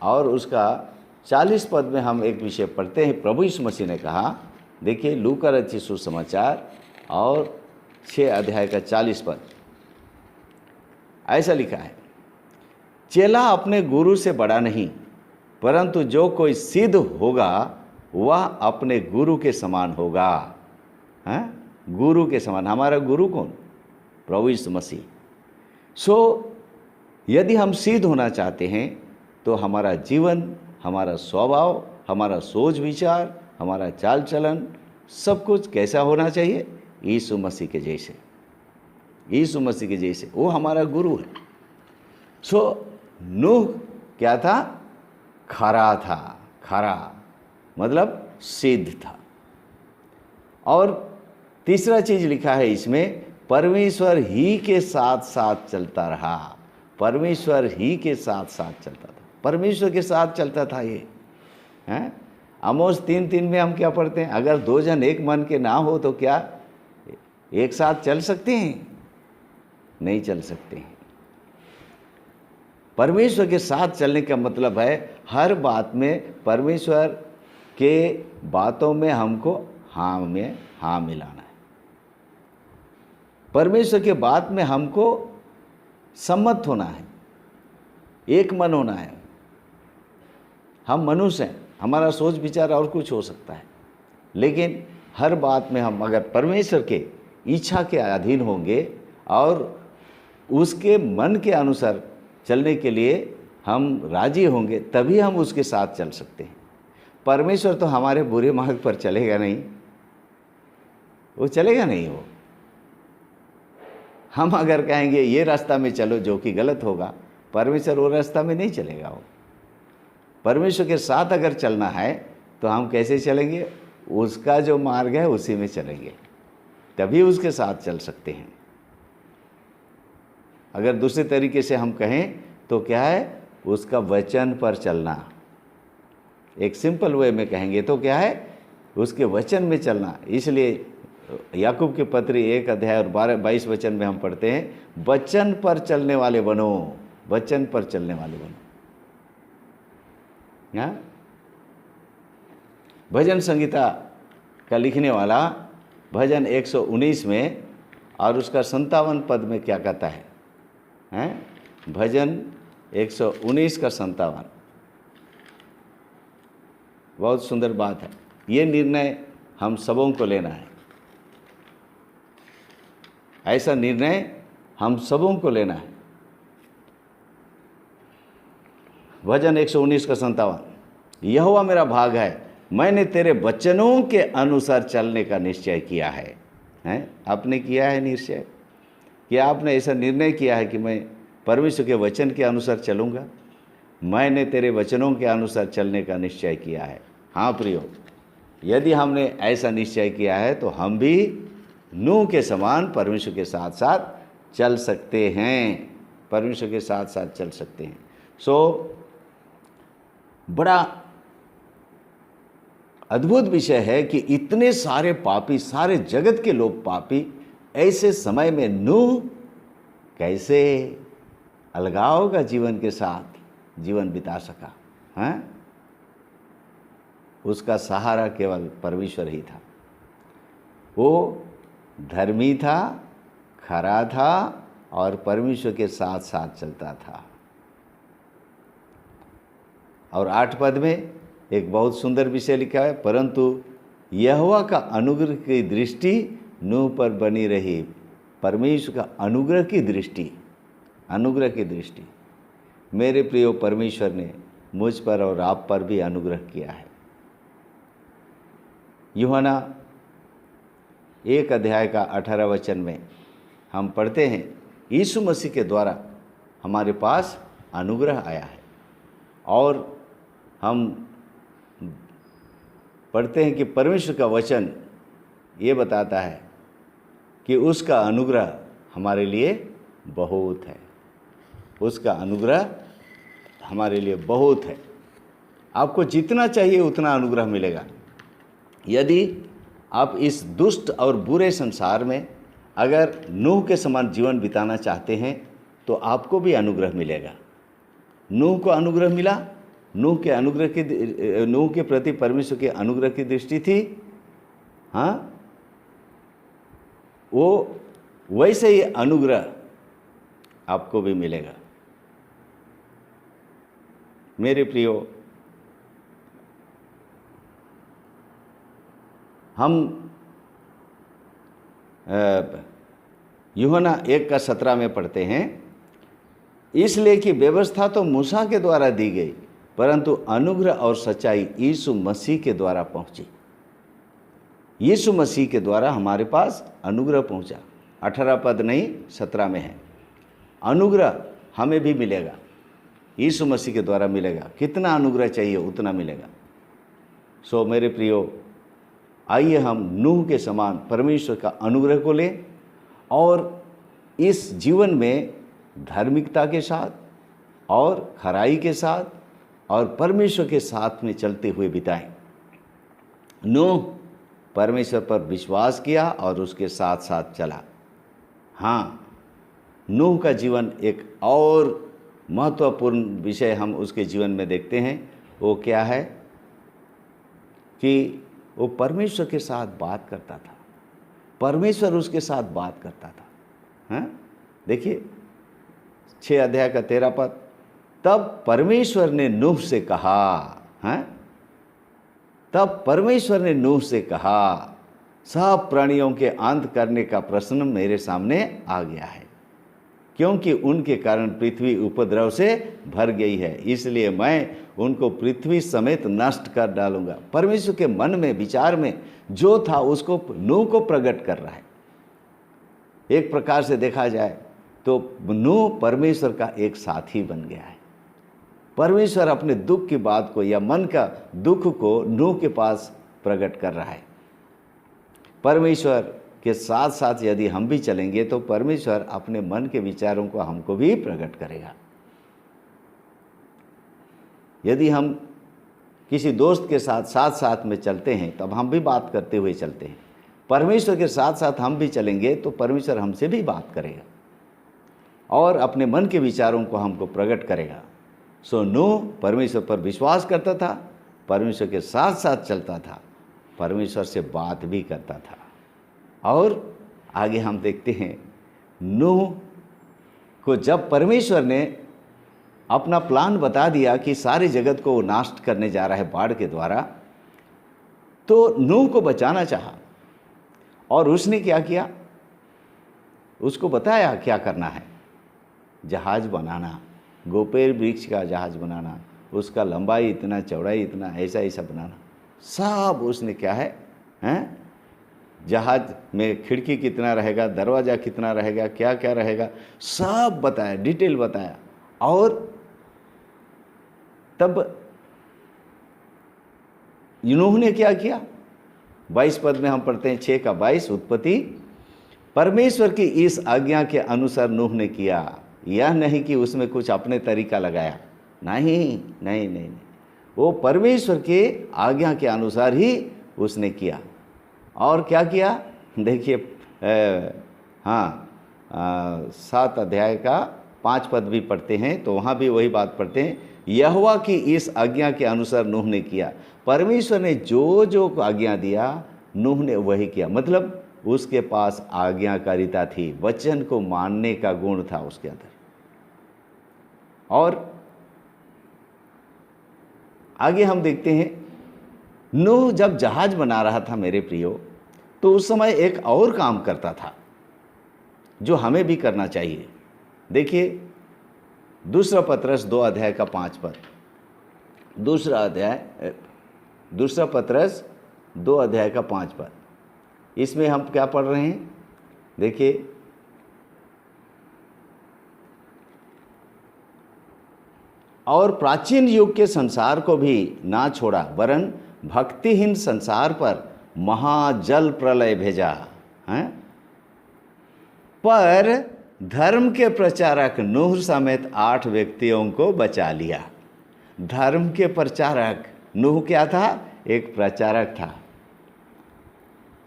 और उसका 40 पद में हम एक विषय पढ़ते हैं। प्रभु यीशु मसीह ने कहा, देखिए लूका रचित सुसमाचार और 6 अध्याय का 40 पद, ऐसा लिखा है, चेला अपने गुरु से बड़ा नहीं, परंतु जो कोई सिद्ध होगा वह अपने गुरु के समान होगा। हैं? गुरु के समान। हमारा गुरु कौन? प्रभु यीशु मसीह। सो यदि हम सिद्ध होना चाहते हैं तो हमारा जीवन, हमारा स्वभाव, हमारा सोच विचार, हमारा चाल चलन, सब कुछ कैसा होना चाहिए? यीशु मसीह के जैसे। यीशु मसीह के जैसे। वो हमारा गुरु है। सो नूह क्या था? खरा था। खरा मतलब सिद्ध था। और तीसरा चीज लिखा है इसमें, परमेश्वर ही के साथ साथ चलता रहा। परमेश्वर ही के साथ साथ चलता था। परमेश्वर के साथ चलता था ये हैं। आमोस 3:3 में हम क्या पढ़ते हैं? अगर 2 जन एक मन के ना हो तो क्या एक साथ चल सकते हैं? नहीं चल सकते हैं। परमेश्वर के साथ चलने का मतलब है हर बात में परमेश्वर के बातों में हमको हाँ में हाँ मिलाना है। परमेश्वर के बात में हमको सम्मत होना है, एक मन होना है। हम मनुष्य हैं, हमारा सोच विचार और कुछ हो सकता है, लेकिन हर बात में हम अगर परमेश्वर के इच्छा के अधीन होंगे और उसके मन के अनुसार चलने के लिए हम राजी होंगे, तभी हम उसके साथ चल सकते हैं। परमेश्वर तो हमारे बुरे मार्ग पर चलेगा नहीं, वो चलेगा नहीं। वो हम अगर कहेंगे ये रास्ता में चलो जो कि गलत होगा, परमेश्वर वो रास्ता में नहीं चलेगा। वो परमेश्वर के साथ अगर चलना है तो हम कैसे चलेंगे? उसका जो मार्ग है उसी में चलेंगे, तभी उसके साथ चल सकते हैं। अगर दूसरे तरीके से हम कहें तो क्या है? उसका वचन पर चलना। एक सिंपल वे में कहेंगे तो क्या है? उसके वचन में चलना। इसलिए याकूब के पत्री 1 अध्याय और 22 वचन में हम पढ़ते हैं, वचन पर चलने वाले बनो। वचन पर चलने वाले बनो। हाँ? भजन संगीता का लिखने वाला भजन 119 में और उसका 57 पद में क्या कहता है? हैं? भजन 119 का 57, बहुत सुंदर बात है। ये निर्णय हम सबों को लेना है। ऐसा निर्णय हम सबों को लेना है। भजन 119 का 57, यहोवा मेरा भाग है, मैंने तेरे वचनों के अनुसार चलने का निश्चय किया है। हैं? आपने किया है निश्चय? क्या आपने ऐसा निर्णय किया है कि मैं परमेश्वर के वचन के अनुसार चलूँगा? मैंने तेरे वचनों के अनुसार चलने का निश्चय किया है। हाँ प्रियो, यदि हमने ऐसा निश्चय किया है तो हम भी नूह के समान परमेश्वर के साथ साथ चल सकते हैं। परमेश्वर के साथ साथ चल सकते हैं। सो बड़ा अद्भुत विषय है कि इतने सारे पापी, सारे जगत के लोग पापी, ऐसे समय में नूह कैसे अलगाव का जीवन के साथ जीवन बिता सका? हैं? उसका सहारा केवल परमेश्वर ही था। वो धर्मी था, खरा था और परमेश्वर के साथ साथ चलता था। और 8 पद में एक बहुत सुंदर विषय लिखा है, परंतु यहोवा का अनुग्रह की दृष्टि नूह पर बनी रही। परमेश्वर का अनुग्रह की दृष्टि, अनुग्रह की दृष्टि। मेरे प्रियो, परमेश्वर ने मुझ पर और आप पर भी अनुग्रह किया है। यूहन्ना 1 अध्याय का 18 वचन में हम पढ़ते हैं, यीशु मसीह के द्वारा हमारे पास अनुग्रह आया है। और हम पढ़ते हैं कि परमेश्वर का वचन ये बताता है कि उसका अनुग्रह हमारे लिए बहुत है। उसका अनुग्रह हमारे लिए बहुत है। आपको जितना चाहिए उतना अनुग्रह मिलेगा। यदि आप इस दुष्ट और बुरे संसार में अगर नूह के समान जीवन बिताना चाहते हैं तो आपको भी अनुग्रह मिलेगा। नूह को अनुग्रह मिला। नूह के प्रति परमेश्वर के अनुग्रह की दृष्टि थी। हाँ, वो वैसे ही अनुग्रह आपको भी मिलेगा। मेरे प्रियो, हम यूहन्ना 1:17 में पढ़ते हैं, इसलिए कि व्यवस्था तो मूसा के द्वारा दी गई, परंतु अनुग्रह और सच्चाई यीशु मसीह के द्वारा पहुंची। यीशु मसीह के द्वारा हमारे पास अनुग्रह पहुंचा। 18 पद नहीं 17 में है। अनुग्रह हमें भी मिलेगा, यीशु मसीह के द्वारा मिलेगा। कितना अनुग्रह चाहिए उतना मिलेगा। सो मेरे प्रियो, आइए हम नूह के समान परमेश्वर का अनुग्रह को लें और इस जीवन में धार्मिकता के साथ और खराई के साथ और परमेश्वर के साथ में चलते हुए बिताएं। नूह परमेश्वर पर विश्वास किया और उसके साथ साथ चला। हाँ, नूह का जीवन एक और महत्वपूर्ण विषय हम उसके जीवन में देखते हैं। वो क्या है कि वो परमेश्वर के साथ बात करता था। परमेश्वर उसके साथ बात करता था। हाँ, देखिए 6 अध्याय का 13 पद, तब परमेश्वर ने नूह से कहा। हाँ, तब परमेश्वर ने नूह से कहा, सब प्राणियों के अंत करने का प्रश्न मेरे सामने आ गया है, क्योंकि उनके कारण पृथ्वी उपद्रव से भर गई है, इसलिए मैं उनको पृथ्वी समेत नष्ट कर डालूंगा। परमेश्वर के मन में, विचार में जो था उसको नूह को प्रकट कर रहा है। एक प्रकार से देखा जाए तो नूह परमेश्वर का एक साथी बन गया है। परमेश्वर अपने दुख की बात को या मन का दुख को नूह के पास प्रकट कर रहा है। परमेश्वर के साथ साथ यदि हम भी चलेंगे तो परमेश्वर अपने मन के विचारों को हमको भी प्रकट करेगा। यदि हम किसी दोस्त के साथ साथ में चलते हैं तब हम भी बात करते हुए चलते हैं। परमेश्वर के साथ साथ हम भी चलेंगे तो परमेश्वर हमसे भी बात करेगा और अपने मन के विचारों को हमको प्रकट करेगा। सो नूह परमेश्वर पर विश्वास करता था, परमेश्वर के साथ साथ चलता था, परमेश्वर से बात भी करता था। और आगे हम देखते हैं, नूह को जब परमेश्वर ने अपना प्लान बता दिया कि सारे जगत को वो नाश करने जा रहा है बाढ़ के द्वारा, तो नूह को बचाना चाहा। और उसने क्या किया? उसको बताया क्या करना है। जहाज बनाना, गोपेर वृक्ष का जहाज बनाना, उसका लंबाई इतना, चौड़ाई इतना, ऐसा ऐसा बनाना, सब उसने क्या है जहाज में खिड़की कितना रहेगा, दरवाज़ा कितना रहेगा, क्या क्या रहेगा, सब बताया, डिटेल बताया। और तब नूह ने क्या किया? 22 पद में हम पढ़ते हैं, 6 का 22 उत्पत्ति, परमेश्वर की इस आज्ञा के अनुसार नूह ने किया। यह नहीं कि उसमें कुछ अपने तरीका लगाया, नहीं नहीं नहीं, वो परमेश्वर के आज्ञा के अनुसार ही उसने किया। और क्या किया? देखिए 7 अध्याय का 5 पद भी पढ़ते हैं तो वहाँ भी वही बात पढ़ते हैं, यहोवा की इस आज्ञा के अनुसार नूह ने किया। परमेश्वर ने जो जो आज्ञा दिया नूह ने वही किया। मतलब उसके पास आज्ञाकारिता थी, वचन को मानने का गुण था उसके अंदर। और आगे हम देखते हैं, नूह जब जहाज बना रहा था मेरे प्रियो, तो उस समय एक और काम करता था जो हमें भी करना चाहिए। देखिए, दूसरा पत्रस 2 अध्याय का 5 पद, दूसरा पत्रस 2 अध्याय का 5 पद, इसमें हम क्या पढ़ रहे हैं? देखिए, और प्राचीन युग के संसार को भी ना छोड़ा, वरन भक्तिहीन संसार पर महाजल प्रलय भेजा है, पर धर्म के प्रचारक नूह समेत 8 व्यक्तियों को बचा लिया। धर्म के प्रचारक, नूह क्या था? एक प्रचारक था।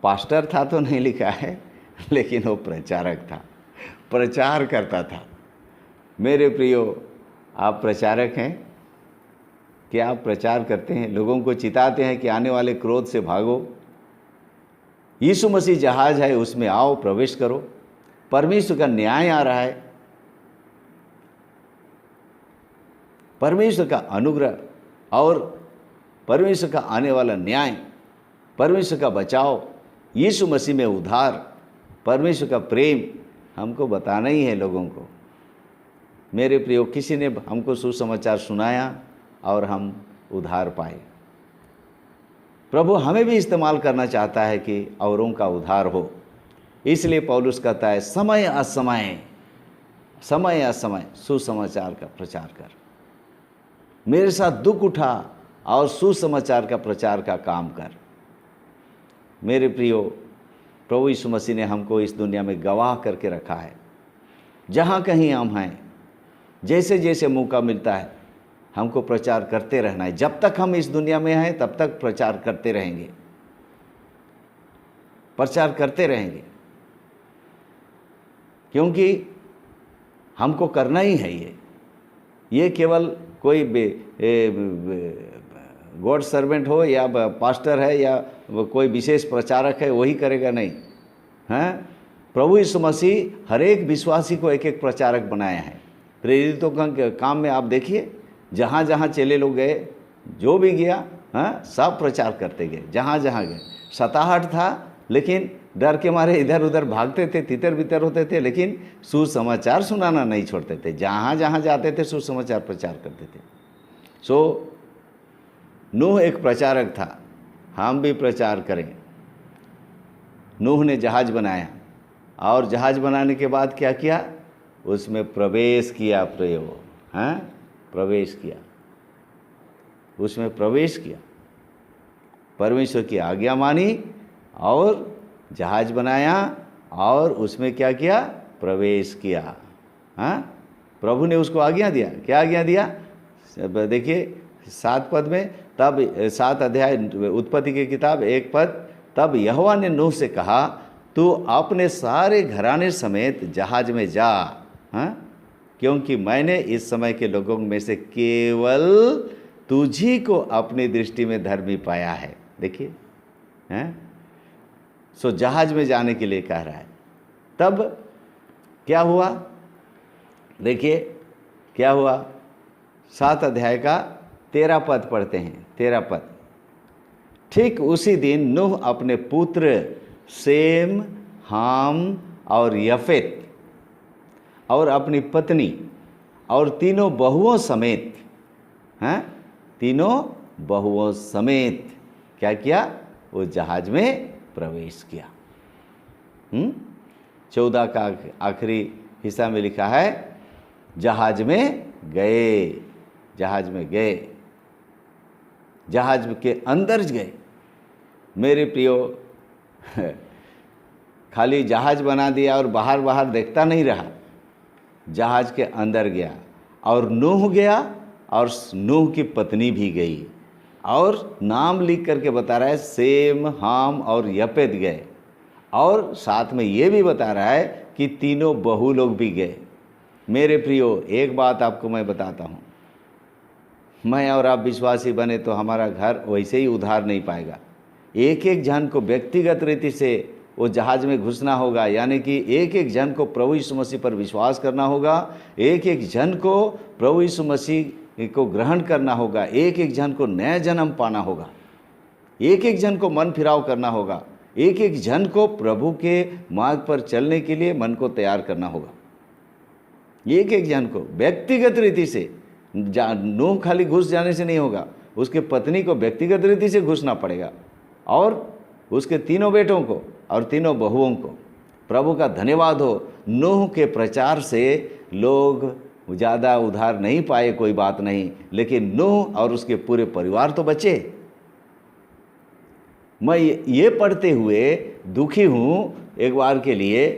पास्टर था तो नहीं लिखा है, लेकिन वो प्रचारक था, प्रचार करता था। मेरे प्रियो, आप प्रचारक हैं? क्या आप प्रचार करते हैं? लोगों को चिताते हैं कि आने वाले क्रोध से भागो, यीशु मसीह जहाज है, उसमें आओ, प्रवेश करो, परमेश्वर का न्याय आ रहा है, परमेश्वर का अनुग्रह और परमेश्वर का आने वाला न्याय, परमेश्वर का बचाव, यीशु मसीह में उद्धार, परमेश्वर का प्रेम हमको बताना ही है लोगों को। मेरे प्रियो, किसी ने हमको सुसमाचार सुनाया और हम उद्धार पाए। प्रभु हमें भी इस्तेमाल करना चाहता है कि औरों का उद्धार हो। इसलिए पौलुस कहता है, समय असमय सुसमाचार का प्रचार कर। मेरे साथ दुख उठा और सुसमाचार का प्रचार का काम कर। मेरे प्रियो, प्रभु यीशु मसीह ने हमको इस दुनिया में गवाह करके रखा है। जहाँ कहीं हम हैं, जैसे जैसे मौका मिलता है, हमको प्रचार करते रहना है। जब तक हम इस दुनिया में हैं, तब तक प्रचार करते रहेंगे, प्रचार करते रहेंगे, क्योंकि हमको करना ही है। ये केवल कोई गॉड सर्वेंट हो या पास्टर है या कोई विशेष प्रचारक है वही करेगा, नहीं हैं। प्रभु यीशु मसीह हर एक विश्वासी को एक एक प्रचारक बनाया है। प्रेरितों का काम में आप देखिए, जहाँ जहाँ चेले लोग गए, जो भी गया, हाँ, सब प्रचार करते गए, जहाँ जहाँ गए। सताहट था, लेकिन डर के मारे इधर उधर भागते थे, तितर बितर होते थे, लेकिन सुसमाचार सुनाना नहीं छोड़ते थे। जहाँ जहाँ जाते थे सुसमाचार प्रचार करते थे। सो नूह एक प्रचारक था, हम भी प्रचार करें। नूह ने जहाज बनाया और जहाज बनाने के बाद क्या किया? उसमें प्रवेश किया। प्रयोग, हाँ, प्रवेश किया, उसमें प्रवेश किया, परमेश्वर की आज्ञा मानी और जहाज बनाया और उसमें क्या किया? प्रवेश किया। हाँ, प्रभु ने उसको आज्ञा दिया। क्या आज्ञा दिया? देखिए 7 पद में, तब 7 अध्याय उत्पत्ति की किताब 1 पद, तब यहोवा ने नूह से कहा, तू अपने सारे घराने समेत जहाज में जा, हाँ, क्योंकि मैंने इस समय के लोगों में से केवल तुझी को अपनी दृष्टि में धर्मी पाया है। देखिए, हैं, सो जहाज में जाने के लिए कह रहा है। तब क्या हुआ? देखिए क्या हुआ, 7 अध्याय का 13 पद पढ़ते हैं। 13 पद, ठीक उसी दिन नूह अपने पुत्र सेम, हाम और यफेत और अपनी पत्नी और तीनों बहुओं समेत, हैं, तीनों बहुओं समेत क्या किया? वो जहाज में प्रवेश किया। 14 का आखिरी हिस्सा में लिखा है, जहाज में गए, जहाज में गए, जहाज के अंदर गए। मेरे प्रियो, खाली जहाज बना दिया और बाहर बाहर देखता नहीं रहा, जहाज के अंदर गया। और नूह गया और नूह की पत्नी भी गई, और नाम लिख करके बता रहा है सेम, हाम और यपेत गए। और साथ में ये भी बता रहा है कि तीनों बहू लोग भी गए। मेरे प्रियो, एक बात आपको मैं बताता हूँ, मैं और आप विश्वासी बने तो हमारा घर वैसे ही उधार नहीं पाएगा। एक एक जन को व्यक्तिगत रीति से वो जहाज में घुसना होगा, यानी कि एक एक जन को प्रभु यीशु मसीह पर विश्वास करना होगा। एक एक जन को प्रभु यीशु मसीह को ग्रहण करना होगा, एक एक जन को नया जन्म पाना होगा, एक एक जन को मन फिराव करना होगा, एक एक जन को प्रभु के मार्ग पर चलने के लिए मन को तैयार करना होगा। एक एक जन को व्यक्तिगत रीति से, नूह खाली घुस जाने से नहीं होगा, उसके पत्नी को व्यक्तिगत रीति से घुसना पड़ेगा, और उसके तीनों बेटों को और तीनों बहुओं को। प्रभु का धन्यवाद हो, नूह के प्रचार से लोग ज़्यादा उद्धार नहीं पाए, कोई बात नहीं, लेकिन नूह और उसके पूरे परिवार तो बचे। मैं ये पढ़ते हुए दुखी हूँ एक बार के लिए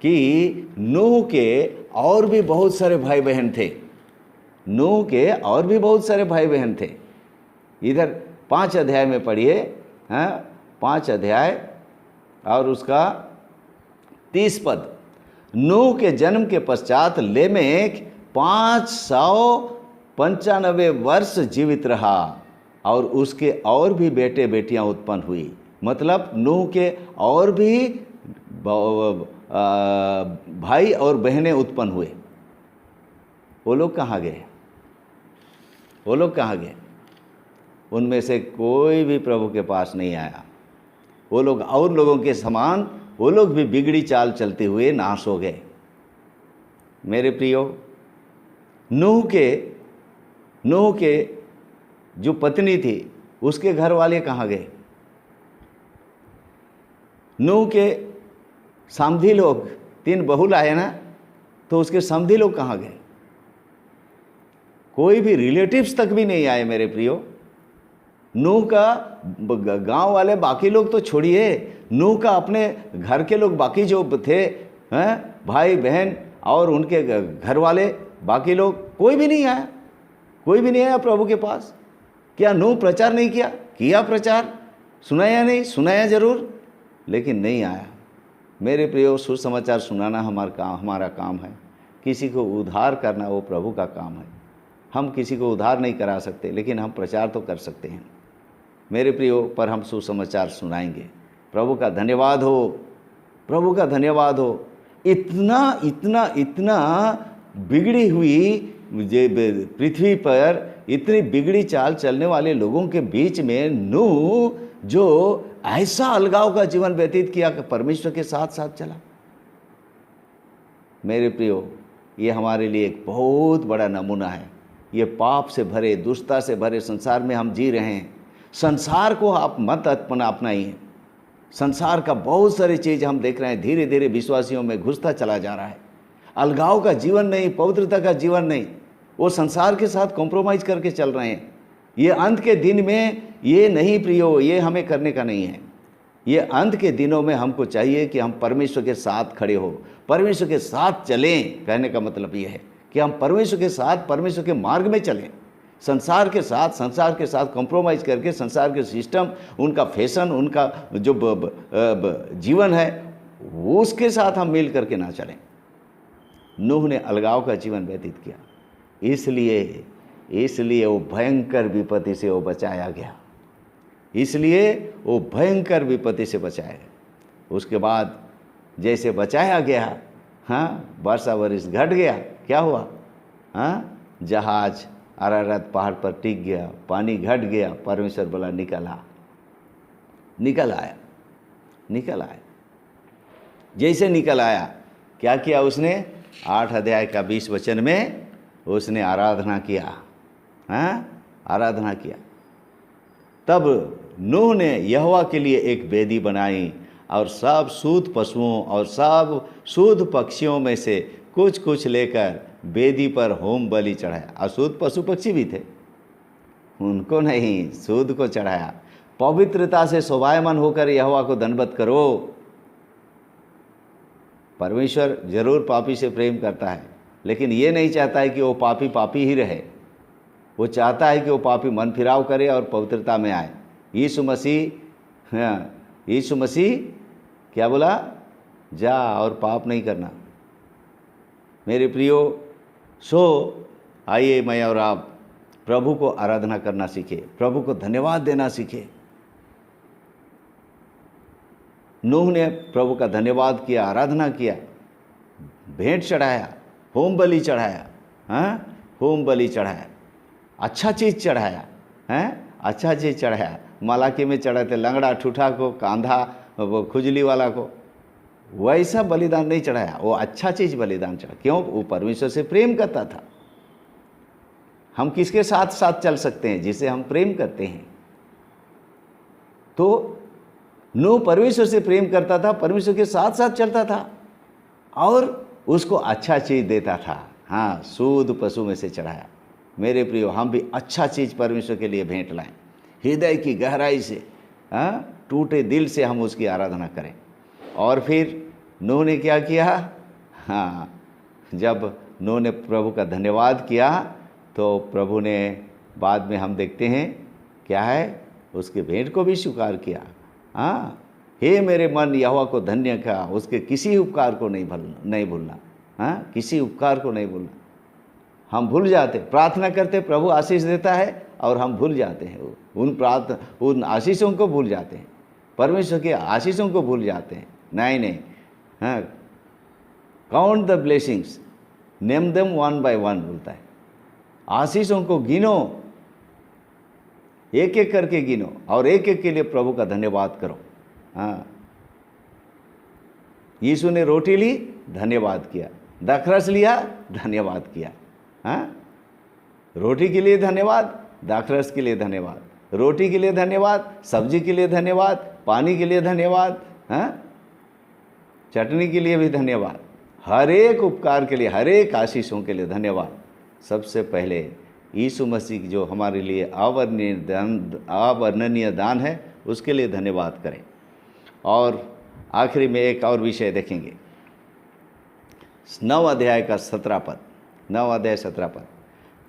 कि नूह के और भी बहुत सारे भाई बहन थे, नूह के और भी बहुत सारे भाई बहन थे। इधर 5 अध्याय में पढ़िए, हाँ 5 अध्याय और उसका 30 पद। नूह के जन्म के पश्चात लेमेक 595 वर्ष जीवित रहा और उसके और भी बेटे बेटियां उत्पन्न हुई। मतलब नूह के और भी भाई और बहनें उत्पन्न हुए। वो लोग कहाँ गए? वो लोग कहाँ गए? उनमें से कोई भी प्रभु के पास नहीं आया। वो लोग और लोगों के समान, वो लोग भी बिगड़ी चाल चलते हुए नाश हो गए। मेरे प्रियो, नूह के जो पत्नी थी उसके घर वाले कहाँ गए? नूह के समधी लोग, 3 बहू लाए ना, तो उसके समधी लोग कहाँ गए? कोई भी रिलेटिव्स तक भी नहीं आए। मेरे प्रियो, नूह का गांव वाले बाकी लोग तो छोड़िए, नूह का अपने घर के लोग बाकी जो थे, हैं भाई बहन और उनके घर वाले बाकी लोग, कोई भी नहीं आया, कोई भी नहीं आया प्रभु के पास। क्या नूह प्रचार नहीं किया? किया प्रचार, सुनाया नहीं? सुनाया जरूर, लेकिन नहीं आया। मेरे प्रियो, सुसमाचार सुनाना हमारा काम है। किसी को उद्धार करना वो प्रभु का काम है। हम किसी को उद्धार नहीं करा सकते, लेकिन हम प्रचार तो कर सकते हैं। मेरे प्रियो, पर हम सुसमाचार सुनाएंगे। प्रभु का धन्यवाद हो, प्रभु का धन्यवाद हो। इतना बिगड़ी हुई पृथ्वी पर इतनी बिगड़ी चाल चलने वाले लोगों के बीच में नूह जो ऐसा अलगाव का जीवन व्यतीत किया कि परमेश्वर के साथ साथ चला। मेरे प्रियो, ये हमारे लिए एक बहुत बड़ा नमूना है। ये पाप से भरे, दुष्टता से भरे संसार में हम जी रहे हैं। संसार को आप मत अपनाइए। संसार का बहुत सारी चीज़ हम देख रहे हैं, धीरे धीरे विश्वासियों में घुसता चला जा रहा है। अलगाव का जीवन नहीं, पवित्रता का जीवन नहीं, वो संसार के साथ कॉम्प्रोमाइज़ करके चल रहे हैं। ये अंत के दिन में ये नहीं प्रियो, ये हमें करने का नहीं है। ये अंत के दिनों में हमको चाहिए कि हम परमेश्वर के साथ खड़े हो, परमेश्वर के साथ चलें। कहने का मतलब ये है कि हम परमेश्वर के साथ, परमेश्वर के मार्ग में चलें। संसार के साथ कॉम्प्रोमाइज़ करके संसार के सिस्टम, उनका फैशन, उनका जो जीवन है, उसके साथ हम मिल करके ना चलें। नूह ने अलगाव का जीवन व्यतीत किया, इसलिए वो भयंकर विपत्ति से वो बचाया गया। इसलिए वो भयंकर विपत्ति से बचाया गया। उसके बाद जैसे बचाया गया, हाँ, वर्षा वर्ष घट गया, क्या हुआ? हाँ, जहाज अरारत पहाड़ पर टिक गया, पानी घट गया। परमेश्वर बोला निकल आया। जैसे निकल आया, क्या किया उसने? 8 अध्याय का 20 वचन में उसने आराधना किया। हाँ, आराधना किया। तब नूह ने यहोवा के लिए एक वेदी बनाई और सब शुद्ध पशुओं और सब शुद्ध पक्षियों में से कुछ कुछ लेकर वेदी पर होम बलि चढ़ाया। अशुद्ध पशु पक्षी भी थे, उनको नहीं, शुद्ध को चढ़ाया। पवित्रता से शोभायमान होकर यहोवा को दंडवत करो। परमेश्वर जरूर पापी से प्रेम करता है, लेकिन ये नहीं चाहता है कि वो पापी ही रहे। वो चाहता है कि वो पापी मन फिराव करे और पवित्रता में आए। यीशु मसीह क्या बोला? जा और पाप नहीं करना। मेरे प्रियो, आइए मैं और आप प्रभु को आराधना करना सीखे, प्रभु को धन्यवाद देना सीखे। नूह ने प्रभु का धन्यवाद किया, आराधना किया, भेंट चढ़ाया, होम बलि चढ़ाया। हाँ, होम बलि चढ़ाया। अच्छा चीज़ चढ़ाया हैं, अच्छा चीज़ चढ़ाया। मलाकी में चढ़ाए थे लंगड़ा ठूठा को, कांधा वो खुजली वाला को, वैसा बलिदान नहीं चढ़ाया, वो अच्छा चीज़ बलिदान चढ़ा। क्यों? वो परमेश्वर से प्रेम करता था। हम किसके साथ साथ चल सकते हैं? जिसे हम प्रेम करते हैं। तो नूह परमेश्वर से प्रेम करता था, परमेश्वर के साथ साथ चलता था और उसको अच्छा चीज़ देता था। हाँ, शुद्ध पशु में से चढ़ाया। मेरे प्रियो, हम भी अच्छा चीज़ परमेश्वर के लिए भेंट लाएं, हृदय की गहराई से, हाँ, टूटे दिल से हम उसकी आराधना करें। और फिर नूह ने क्या किया? हाँ, जब नूह ने प्रभु का धन्यवाद किया तो प्रभु ने बाद में हम देखते हैं क्या है, उसके भेंट को भी स्वीकार किया। हाँ, हे मेरे मन यहोवा को धन्य का, उसके किसी उपकार को नहीं भूलना। हाँ, किसी उपकार को नहीं भूलना। हम भूल जाते, प्रार्थना करते, प्रभु आशीष देता है और हम भूल जाते हैं, उन आशीषों को भूल जाते हैं, परमेश्वर के आशीषों को भूल जाते हैं। नहीं, हाँ, count the blessings, name them one by one बोलता है। आशीषों को गिनो, एक एक करके गिनो और एक एक के लिए प्रभु का धन्यवाद करो। हाँ, यीशु ने रोटी ली, धन्यवाद किया, दाखरस लिया, धन्यवाद किया। हाँ, रोटी के लिए धन्यवाद, दाखरस के लिए धन्यवाद, रोटी के लिए धन्यवाद, सब्जी के लिए धन्यवाद, पानी के लिए धन्यवाद, हाँ, चटनी के लिए भी धन्यवाद, हर एक उपकार के लिए, हर एक आशीषों के लिए धन्यवाद। सबसे पहले यीशु मसीह जो हमारे लिए अवर्णनीय दान है, उसके लिए धन्यवाद करें। और आखिरी में एक और विषय देखेंगे, 9 अध्याय का 17 पद, 9 अध्याय 17 पद।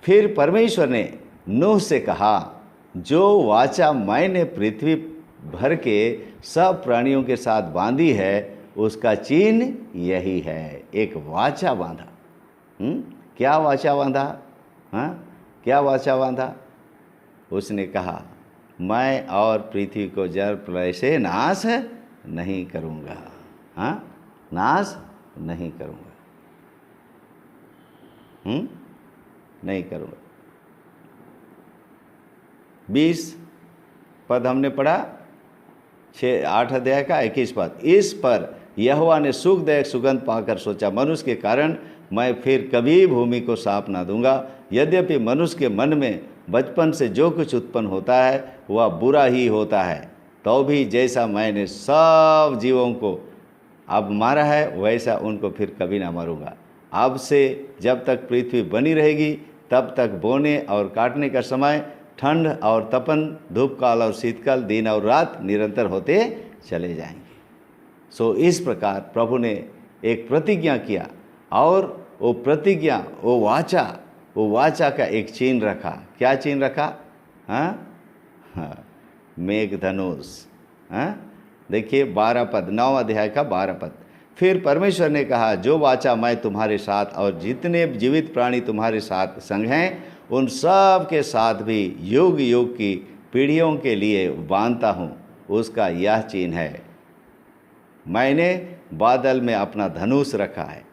फिर परमेश्वर ने नूह से कहा, जो वाचा मैंने पृथ्वी भर के सब प्राणियों के साथ बांधी है, उसका चिन्ह यही है। एक वाचा बांधा। क्या वाचा बांधा? हाँ, क्या वाचा बांधा? उसने कहा, मैं और पृथ्वी को जल प्रलय से नाश नहीं करूँगा। हाँ, नाश नहीं करूँगा, नहीं करूँगा। 20 पद हमने पढ़ा, 8 अध्याय का 21 पद। इस पर यहोवा ने सुखदायक सुगंध पाकर सोचा, मनुष्य के कारण मैं फिर कभी भूमि को साफ ना दूंगा। यद्यपि मनुष्य के मन में बचपन से जो कुछ उत्पन्न होता है वह बुरा ही होता है, तो भी जैसा मैंने सब जीवों को अब मारा है, वैसा उनको फिर कभी ना मारूंगा। अब से जब तक पृथ्वी बनी रहेगी, तब तक बोने और काटने का समय, ठंड और तपन, धूप काल और शीतकाल, दिन और रात निरंतर होते चले जाएंगे। सो इस प्रकार प्रभु ने एक प्रतिज्ञा किया, और वो प्रतिज्ञा, वो वाचा का एक चिन्ह रखा। क्या चिन्ह रखा? हाँ, मेघधनुष। हाँ, देखिए 12 पद, 9 अध्याय का 12 पद। फिर परमेश्वर ने कहा, जो वाचा मैं तुम्हारे साथ और जितने जीवित प्राणी तुम्हारे साथ संग हैं, उन सब के साथ भी युग युग की पीढ़ियों के लिए बांधता हूँ, उसका यह चिन्ह है, मैंने बादल में अपना धनुष रखा है,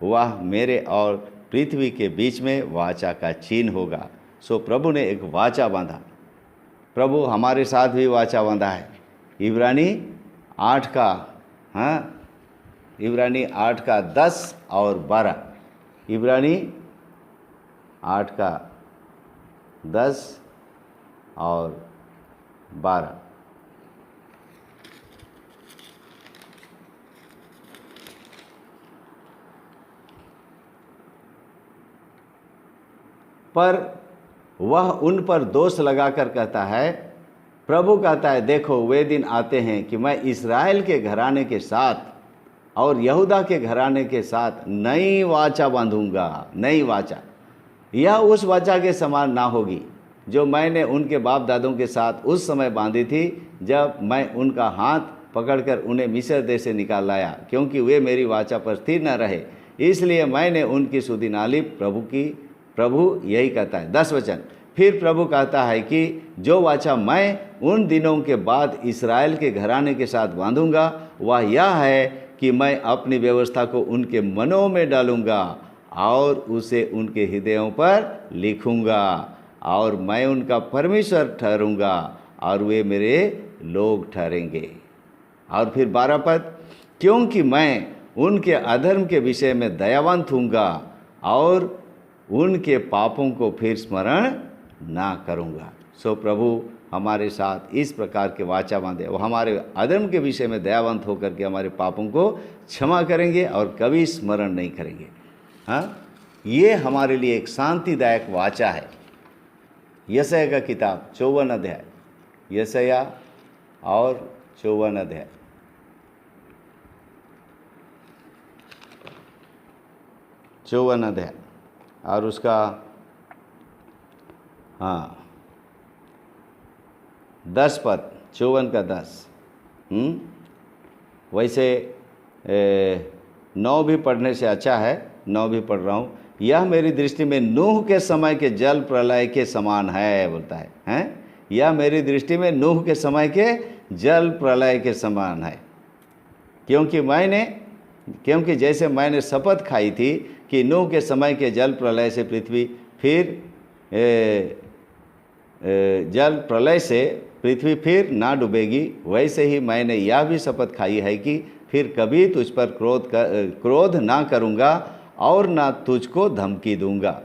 वह मेरे और पृथ्वी के बीच में वाचा का चिन्ह होगा। सो प्रभु ने एक वाचा बांधा। प्रभु हमारे साथ भी वाचा बांधा है। इब्रानी 8 का, हाँ, इब्रानी 8 का 10 और 12, इब्रानी 8 का 10 और 12। पर वह उन पर दोष लगाकर कहता है, प्रभु कहता है, देखो वे दिन आते हैं कि मैं इस्राएल के घराने के साथ और यहूदा के घराने के साथ नई वाचा बांधूंगा। नई वाचा, यह उस वाचा के समान ना होगी जो मैंने उनके बाप दादों के साथ उस समय बांधी थी, जब मैं उनका हाथ पकड़कर उन्हें मिस्र देश से निकाल लाया, क्योंकि वे मेरी वाचा पर स्थिर न रहे, इसलिए मैंने उनकी सुधि ना ली। प्रभु यही कहता है। 10 वचन। फिर प्रभु कहता है कि जो वाचा मैं उन दिनों के बाद इस्राएल के घराने के साथ बांधूंगा, वह यह है कि मैं अपनी व्यवस्था को उनके मनों में डालूंगा और उसे उनके हृदयों पर लिखूंगा। और मैं उनका परमेश्वर ठहरूंगा और वे मेरे लोग ठहरेंगे। और फिर 12 पद, क्योंकि मैं उनके अधर्म के विषय में दयावंत हूँगा और उनके पापों को फिर स्मरण ना करूँगा। सो प्रभु हमारे साथ इस प्रकार के वाचा बांधे, वो हमारे अधर्म के विषय में दयावंत होकर के हमारे पापों को क्षमा करेंगे और कभी स्मरण नहीं करेंगे। हाँ, ये हमारे लिए एक शांतिदायक वाचा है। यशायाह का किताब 54 अध्याय, यशायाह और 54 अध्याय, और उसका 10 पद, 54 का 10। वैसे 9 भी पढ़ने से अच्छा है, 9 भी पढ़ रहा हूँ। यह मेरी दृष्टि में नूह के समय के जल प्रलय के समान है, बोलता है, हैं? यह मेरी दृष्टि में नूह के समय के जल प्रलय के समान है, क्योंकि जैसे मैंने शपथ खाई थी कि नूह के समय के जल प्रलय से पृथ्वी फिर ना डूबेगी, वैसे ही मैंने यह भी शपथ खाई है कि फिर कभी तुझ पर क्रोध ना करूँगा और ना तुझको धमकी दूंगा।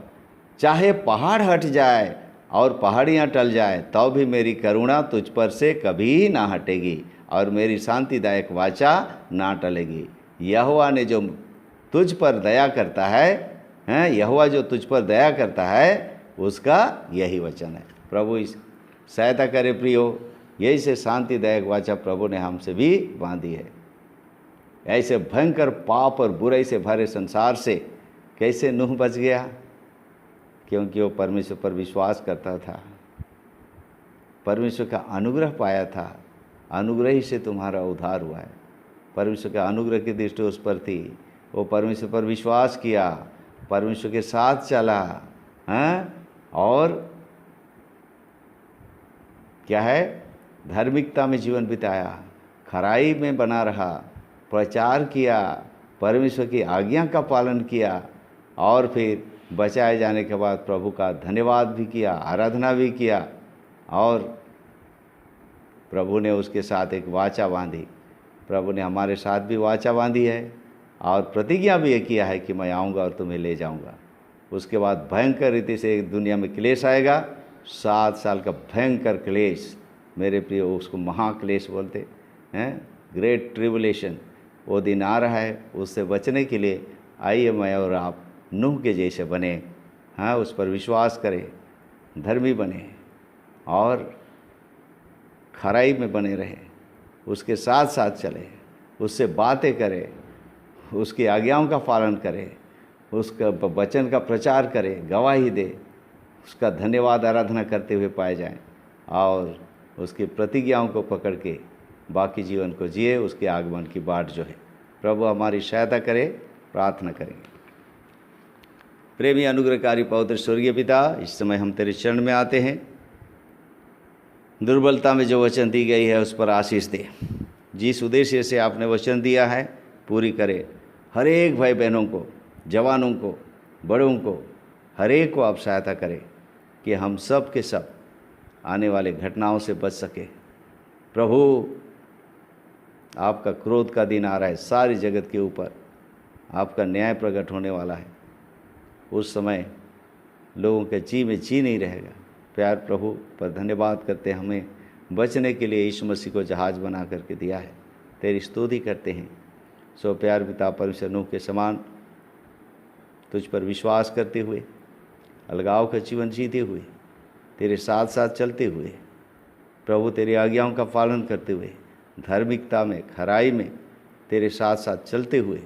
चाहे पहाड़ हट जाए और पहाड़ियाँ टल जाए तो भी मेरी करुणा तुझ पर से कभी ना हटेगी और मेरी शांतिदायक वाचा ना टलेगी। यहोवा ने जो तुझ पर दया करता है, यहोवा जो तुझ पर दया करता है उसका यही वचन है। प्रभु इस सहायता करे प्रियो, यही से शांतिदायक वाचा प्रभु ने हमसे भी बांधी है। ऐसे भयंकर पाप और बुराई से भरे संसार से कैसे नूह बच गया? क्योंकि वो परमेश्वर पर विश्वास करता था, परमेश्वर का अनुग्रह पाया था। अनुग्रह ही से तुम्हारा उद्धार हुआ है। परमेश्वर का अनुग्रह की दृष्टि उस पर थी, वो परमेश्वर पर विश्वास किया, परमेश्वर के साथ चला, हैं? और क्या है, धार्मिकता में जीवन बिताया, खराई में बना रहा, प्रचार किया, परमेश्वर की आज्ञा का पालन किया और फिर बचाए जाने के बाद प्रभु का धन्यवाद भी किया, आराधना भी किया और प्रभु ने उसके साथ एक वाचा बांधी। प्रभु ने हमारे साथ भी वाचा बांधी है और प्रतिज्ञा भी ये किया है कि मैं आऊँगा और तुम्हें ले जाऊँगा। उसके बाद भयंकर रीति से एक दुनिया में क्लेश आएगा, 7 साल का भयंकर क्लेश। मेरे प्रिय, उसको महाक्लेश बोलते हैं, ग्रेट ट्रिबुलेशन। वो दिन आ रहा है, उससे बचने के लिए आइए मैं और आप नूह के जैसे बने, हाँ, उस पर विश्वास करें, धर्मी बने और खराई में बने रहें, उसके साथ साथ चले, उससे बातें करें, उसकी आज्ञाओं का पालन करें, उसका वचन का प्रचार करें, गवाही दे, उसका धन्यवाद आराधना करते हुए पाए जाएं और उसकी प्रतिज्ञाओं को पकड़ के बाकी जीवन को जिए, उसके आगमन की बाट जो है। प्रभु हमारी सहायता करे, प्रार्थना करेंगे। प्रेमी अनुग्रहकारी पवित्र स्वर्गीय पिता, इस समय हम तेरे चरण में आते हैं। दुर्बलता में जो वचन दी गई है उस पर आशीष दे। जिस उद्देश्य से आपने वचन दिया है पूरी करे। हर एक भाई बहनों को, जवानों को, बड़ों को, हर एक को आप सहायता करें कि हम सब के सब आने वाले घटनाओं से बच सके। प्रभु, आपका क्रोध का दिन आ रहा है, सारी जगत के ऊपर आपका न्याय प्रकट होने वाला है। उस समय लोगों के जी में जी नहीं रहेगा। प्यार प्रभु पर धन्यवाद करते हैं, हमें बचने के लिए यीशु मसीह को जहाज बना करके दिया है। तेरी स्तुति करते हैं। सो प्यार पिता परमेश्वर नूह के समान तुझ पर विश्वास करते हुए, अलगाव का जीवन जीते हुए, तेरे साथ साथ चलते हुए, प्रभु तेरी आज्ञाओं का पालन करते हुए, धार्मिकता में, खराई में तेरे साथ साथ चलते हुए,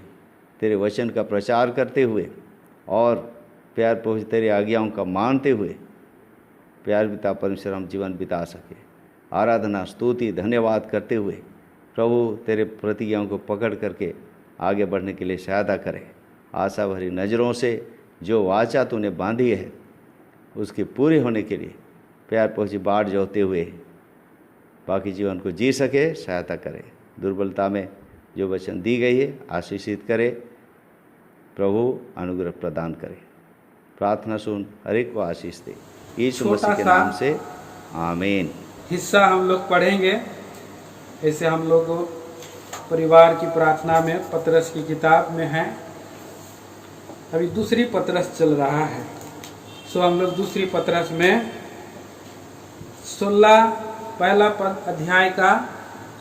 तेरे वचन का प्रचार करते हुए और प्यार प्रभु तेरी आज्ञाओं का मानते हुए प्यार पिता परमेश्वर हम जीवन बिता सके। आराधना, स्तुति, धन्यवाद करते हुए प्रभु तेरे प्रतिज्ञाओं को पकड़ करके आगे बढ़ने के लिए सहायता करें। आशा भरी नज़रों से जो वाचा तूने बांधी है उसके पूरे होने के लिए प्यार पहुँची बाट जोते हुए बाकी जीवन को जी सके, सहायता करे। दुर्बलता में जो वचन दी गई है आशीषित करे। प्रभु अनुग्रह प्रदान करे। प्रार्थना सुन, हर एक को आशीष दे। यीशु छोटा मसीह के सा नाम से आमीन। हिस्सा हम लोग पढ़ेंगे। ऐसे हम लोग परिवार की प्रार्थना में पतरस की किताब में हैं। अभी दूसरी पतरस चल रहा है, सो हम लोग दूसरी पतरस में 16 पहला पद अध्याय का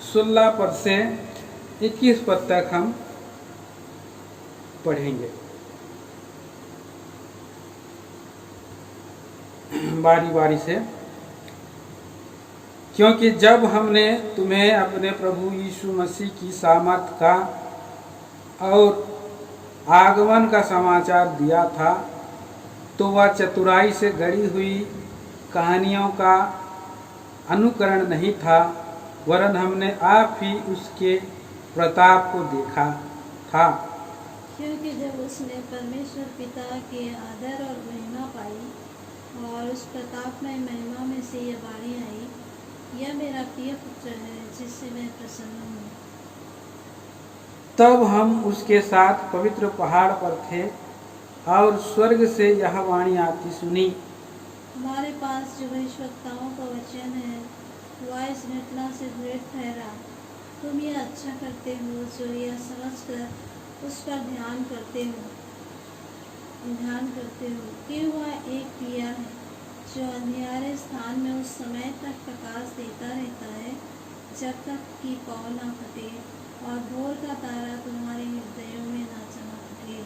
16 पद से 21 पद तक हम पढ़ेंगे। बारी बारी से, क्योंकि जब हमने तुम्हें अपने प्रभु यीशु मसीह की सामर्थ का और आगमन का समाचार दिया था, तो वह चतुराई से गढ़ी हुई कहानियों का अनुकरण नहीं था, वरन हमने आप ही उसके प्रताप को देखा था। क्योंकि जब उसने परमेश्वर पिता के आदर और महिमा पाई और उस प्रतापमय महिमा में से यह वाणी आई, यह मेरा प्रिय पुत्र है जिससे मैं प्रसन्न हूँ। तब हम उसके साथ पवित्र पहाड़ पर थे और स्वर्ग से यह वाणी आती सुनी, हमारे पास जो भविष्यवक्ताओं का वचन है वह इस घटना से दृढ़ ठहरा। तुम यह अच्छा करते हो जो यह समझकर उस पर ध्यान करते हो कि वह एक दिया है जो अंधियारे स्थान में उस समय तक प्रकाश देता रहता है जब तक कि पौ न फटे और भोर का तारा तुम्हारे हृदयों में न चमक उठे।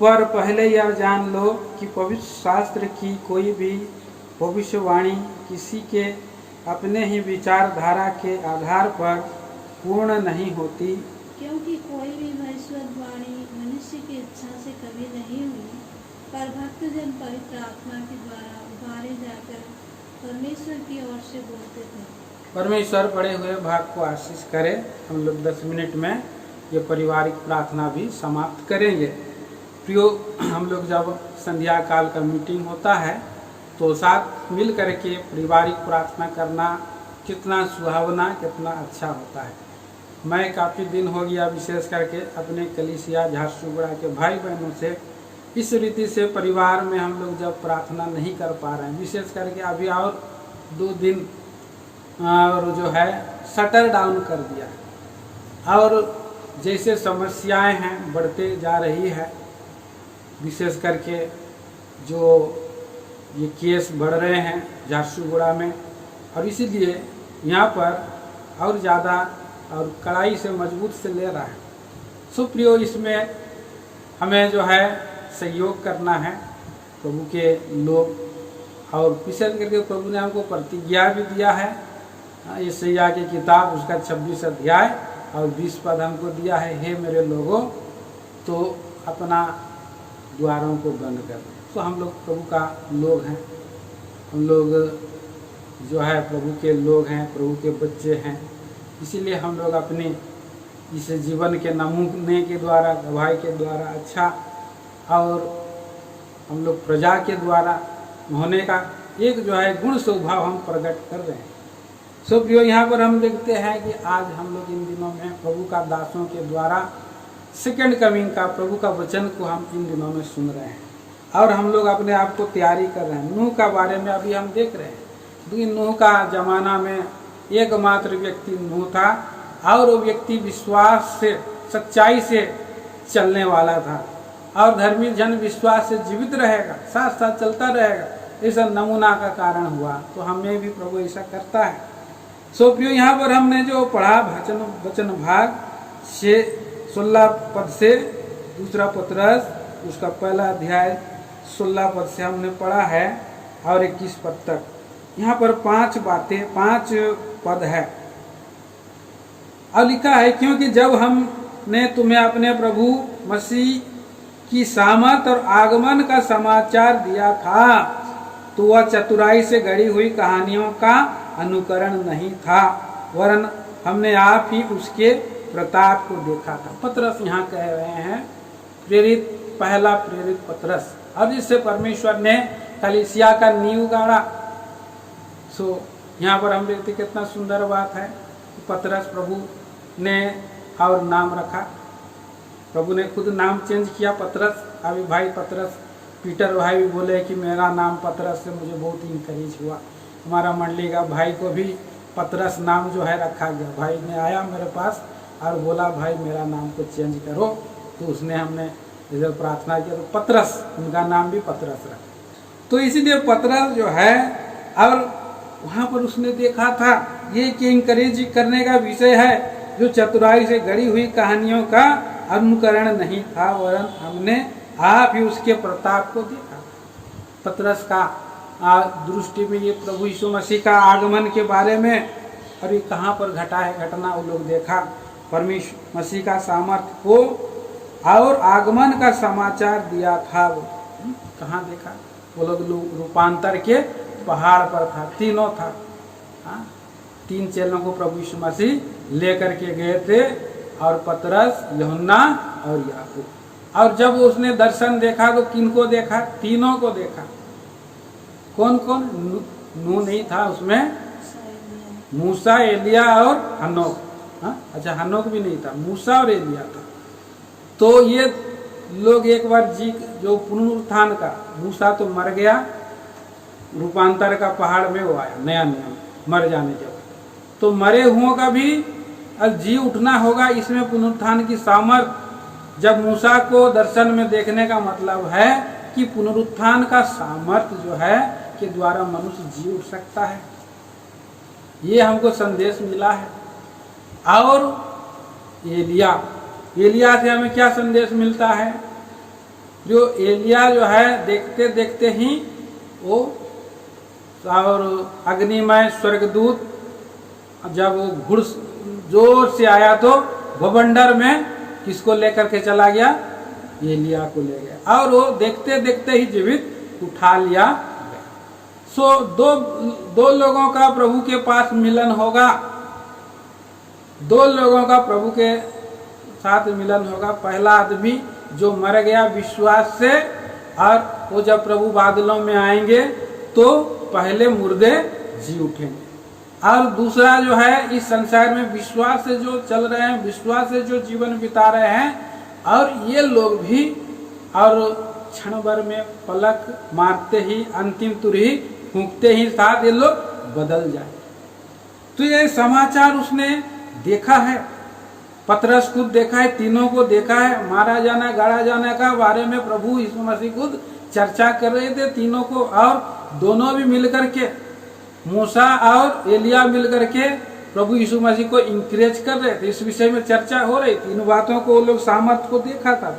पर पहले यह जान लो कि पवित्र शास्त्र की कोई भी भविष्यवाणी किसी के अपने ही विचारधारा के आधार पर पूर्ण नहीं होती, क्योंकि कोई भी भविष्यवाणी मनुष्य की इच्छा से कभी नहीं हुई, पर भक्तजन पवित्र आत्मा के द्वारा उभारे जाकर परमेश्वर की ओर से बोलते थे। परमेश्वर पढ़े हुए भाग को आशीष करे। हम लोग 10 मिनट में ये पारिवारिक प्रार्थना भी समाप्त करेंगे। प्रियो, हम लोग जब संध्या काल का मीटिंग होता है तो साथ मिल करके पारिवारिक प्रार्थना करना कितना सुहावना, कितना अच्छा होता है। मैं काफ़ी दिन हो गया विशेष करके अपने कलीसिया झारसुगुड़ा के भाई बहनों से इस रीति से परिवार में हम लोग जब प्रार्थना नहीं कर पा रहे हैं, विशेष करके अभी और 2 दिन और जो है शटर डाउन कर दिया और जैसे समस्याएं हैं बढ़ते जा रही है, विशेष करके जो ये केस बढ़ रहे हैं झारसुगुड़ा में, और इसीलिए यहाँ पर और ज़्यादा और कड़ाई से मजबूत से ले रहा है। सुप्रियो, इसमें हमें जो है सहयोग करना है प्रभु के लोग, और विशेष करके प्रभु ने हमको प्रतिज्ञा भी दिया है। यशायाह की किताब उसका 26 अध्याय और 20 पद हमको दिया है, हे मेरे लोगों तो अपना द्वारों को बंद कर दो। तो हम लोग प्रभु का लोग हैं, हम लोग जो है प्रभु के लोग हैं, प्रभु के बच्चे हैं, इसीलिए हम लोग अपने इस जीवन के नमूने के द्वारा, गवाही के द्वारा अच्छा और हम लोग प्रजा के द्वारा होने का एक जो है गुण स्वभाव हम प्रकट कर रहे हैं। सो प्रियो, यहाँ पर हम देखते हैं कि आज हम लोग इन दिनों में प्रभु का दासों के द्वारा सेकंड कमिंग का, प्रभु का वचन को हम इन दिनों में सुन रहे हैं और हम लोग अपने आप को तैयारी कर रहे हैं। नूह का बारे में अभी हम देख रहे हैं। नूह का जमाना में एकमात्र व्यक्ति नूह था और वो व्यक्ति विश्वास से, सच्चाई से चलने वाला था और धर्मी जन विश्वास से जीवित रहेगा, साथ साथ चलता रहेगा, ऐसा नमूना का कारण हुआ। तो हमें भी प्रभु ऐसा करता है। सो प्रियो, यहाँ पर हमने जो पढ़ा वचन भाग 16 पद से 2 पतरस उसका पहला अध्याय 16 पद से हमने पढ़ा है और 21 पद तक। यहाँ पर 5 पद है और लिखा है, क्योंकि जब हमने तुम्हें अपने प्रभु मसीह की सामर्थ और आगमन का समाचार दिया था, तो वह चतुराई से गढ़ी हुई कहानियों का अनुकरण नहीं था, वरन हमने आप ही उसके प्रताप को देखा था। पतरस यहाँ कह रहे हैं, पहला प्रेरित पतरस, अब जिससे परमेश्वर ने कलीसिया का नींव गाड़ा। सो यहाँ पर हम देखते कितना सुंदर बात है कि पतरस प्रभु ने और नाम रखा, प्रभु ने खुद नाम चेंज किया पतरस। अभी भाई पतरस पीटर भाई भी बोले कि मेरा नाम पतरस से मुझे बहुत इंकरेज हुआ। हमारा मंडली का भाई को भी पतरस नाम जो है रखा गया। भाई ने आया मेरे पास और बोला भाई मेरा नाम को चेंज करो, तो उसने हमने जब प्रार्थना किया तो पतरस, उनका नाम भी पतरस रखा। तो इसीलिए पतरस जो है, और वहाँ पर उसने देखा था ये कि इंकरेज करने का विषय है जो चतुराई से गढ़ी हुई कहानियों का अनुकरण नहीं था, वरन हमने आप ही उसके प्रताप को देखा। पतरस का दृष्टि में ये प्रभु यीशु मसीह का आगमन के बारे में, और ये कहाँ पर घटा है घटना, वो लोग देखा। परमेश्वर मसीह का सामर्थ्य को और आगमन का समाचार दिया था। वो कहाँ देखा? वो लोग रूपांतर के पहाड़ पर था, तीनों था। 3 चेलों को प्रभु यीशु मसीह लेकर के गए थे, और पतरस, यूहन्ना और याकूब। और जब उसने दर्शन देखा तो किनको देखा? तीनों को देखा। कौन कौन? नूह नहीं था उसमें, मूसा, एलिया और हनोक। अच्छा, हनोक भी नहीं था, मूसा और एलिया था। तो ये लोग एक बार जो पुनरुत्थान का, मूसा तो मर गया, रूपांतर का पहाड़ में वो आया, नया नियम मर जाने के बाद। तो मरे हुओं का भी जी उठना होगा, इसमें पुनरुत्थान की सामर्थ्य। जब मूसा को दर्शन में देखने का मतलब है कि पुनरुत्थान का सामर्थ्य जो है के द्वारा मनुष्य जी उठ सकता है, ये हमको संदेश मिला है। और एलिया से हमें क्या संदेश मिलता है? जो एलिया जो है देखते देखते ही वो, और अग्निमय स्वर्गदूत जब वो घुड़ जोर से आया तो भवंडर में किसको लेकर के चला गया? एलिया को ले गया, और वो देखते देखते ही जीवित उठा लिया गया। सो दो लोगों का प्रभु के पास मिलन होगा, 2 लोगों का प्रभु के साथ मिलन होगा। पहला आदमी जो मर गया विश्वास से, और वो जब प्रभु बादलों में आएंगे तो पहले मुर्दे जी उठेंगे। और दूसरा जो है इस संसार में विश्वास से जो चल रहे हैं, विश्वास से जो जीवन बिता रहे हैं, और ये लोग भी, और क्षण भर में पलक मारते ही, अंतिम तुरही फूंकते ही साथ ये लोग बदल जाए। तो ये समाचार उसने देखा है, पतरस खुद देखा है, तीनों को देखा है। मारा जाना, गाड़ा जाने का बारे में प्रभु यीशु मसीह खुद चर्चा कर रहे थे तीनों को, और दोनों भी मिलकर के, मूसा और एलिया मिलकर के प्रभु यीशु मसीह को इंकरेज कर रहे थे। इस विषय में चर्चा हो रही थी, इन बातों को वो लोग सामर्थ्य को देखा था।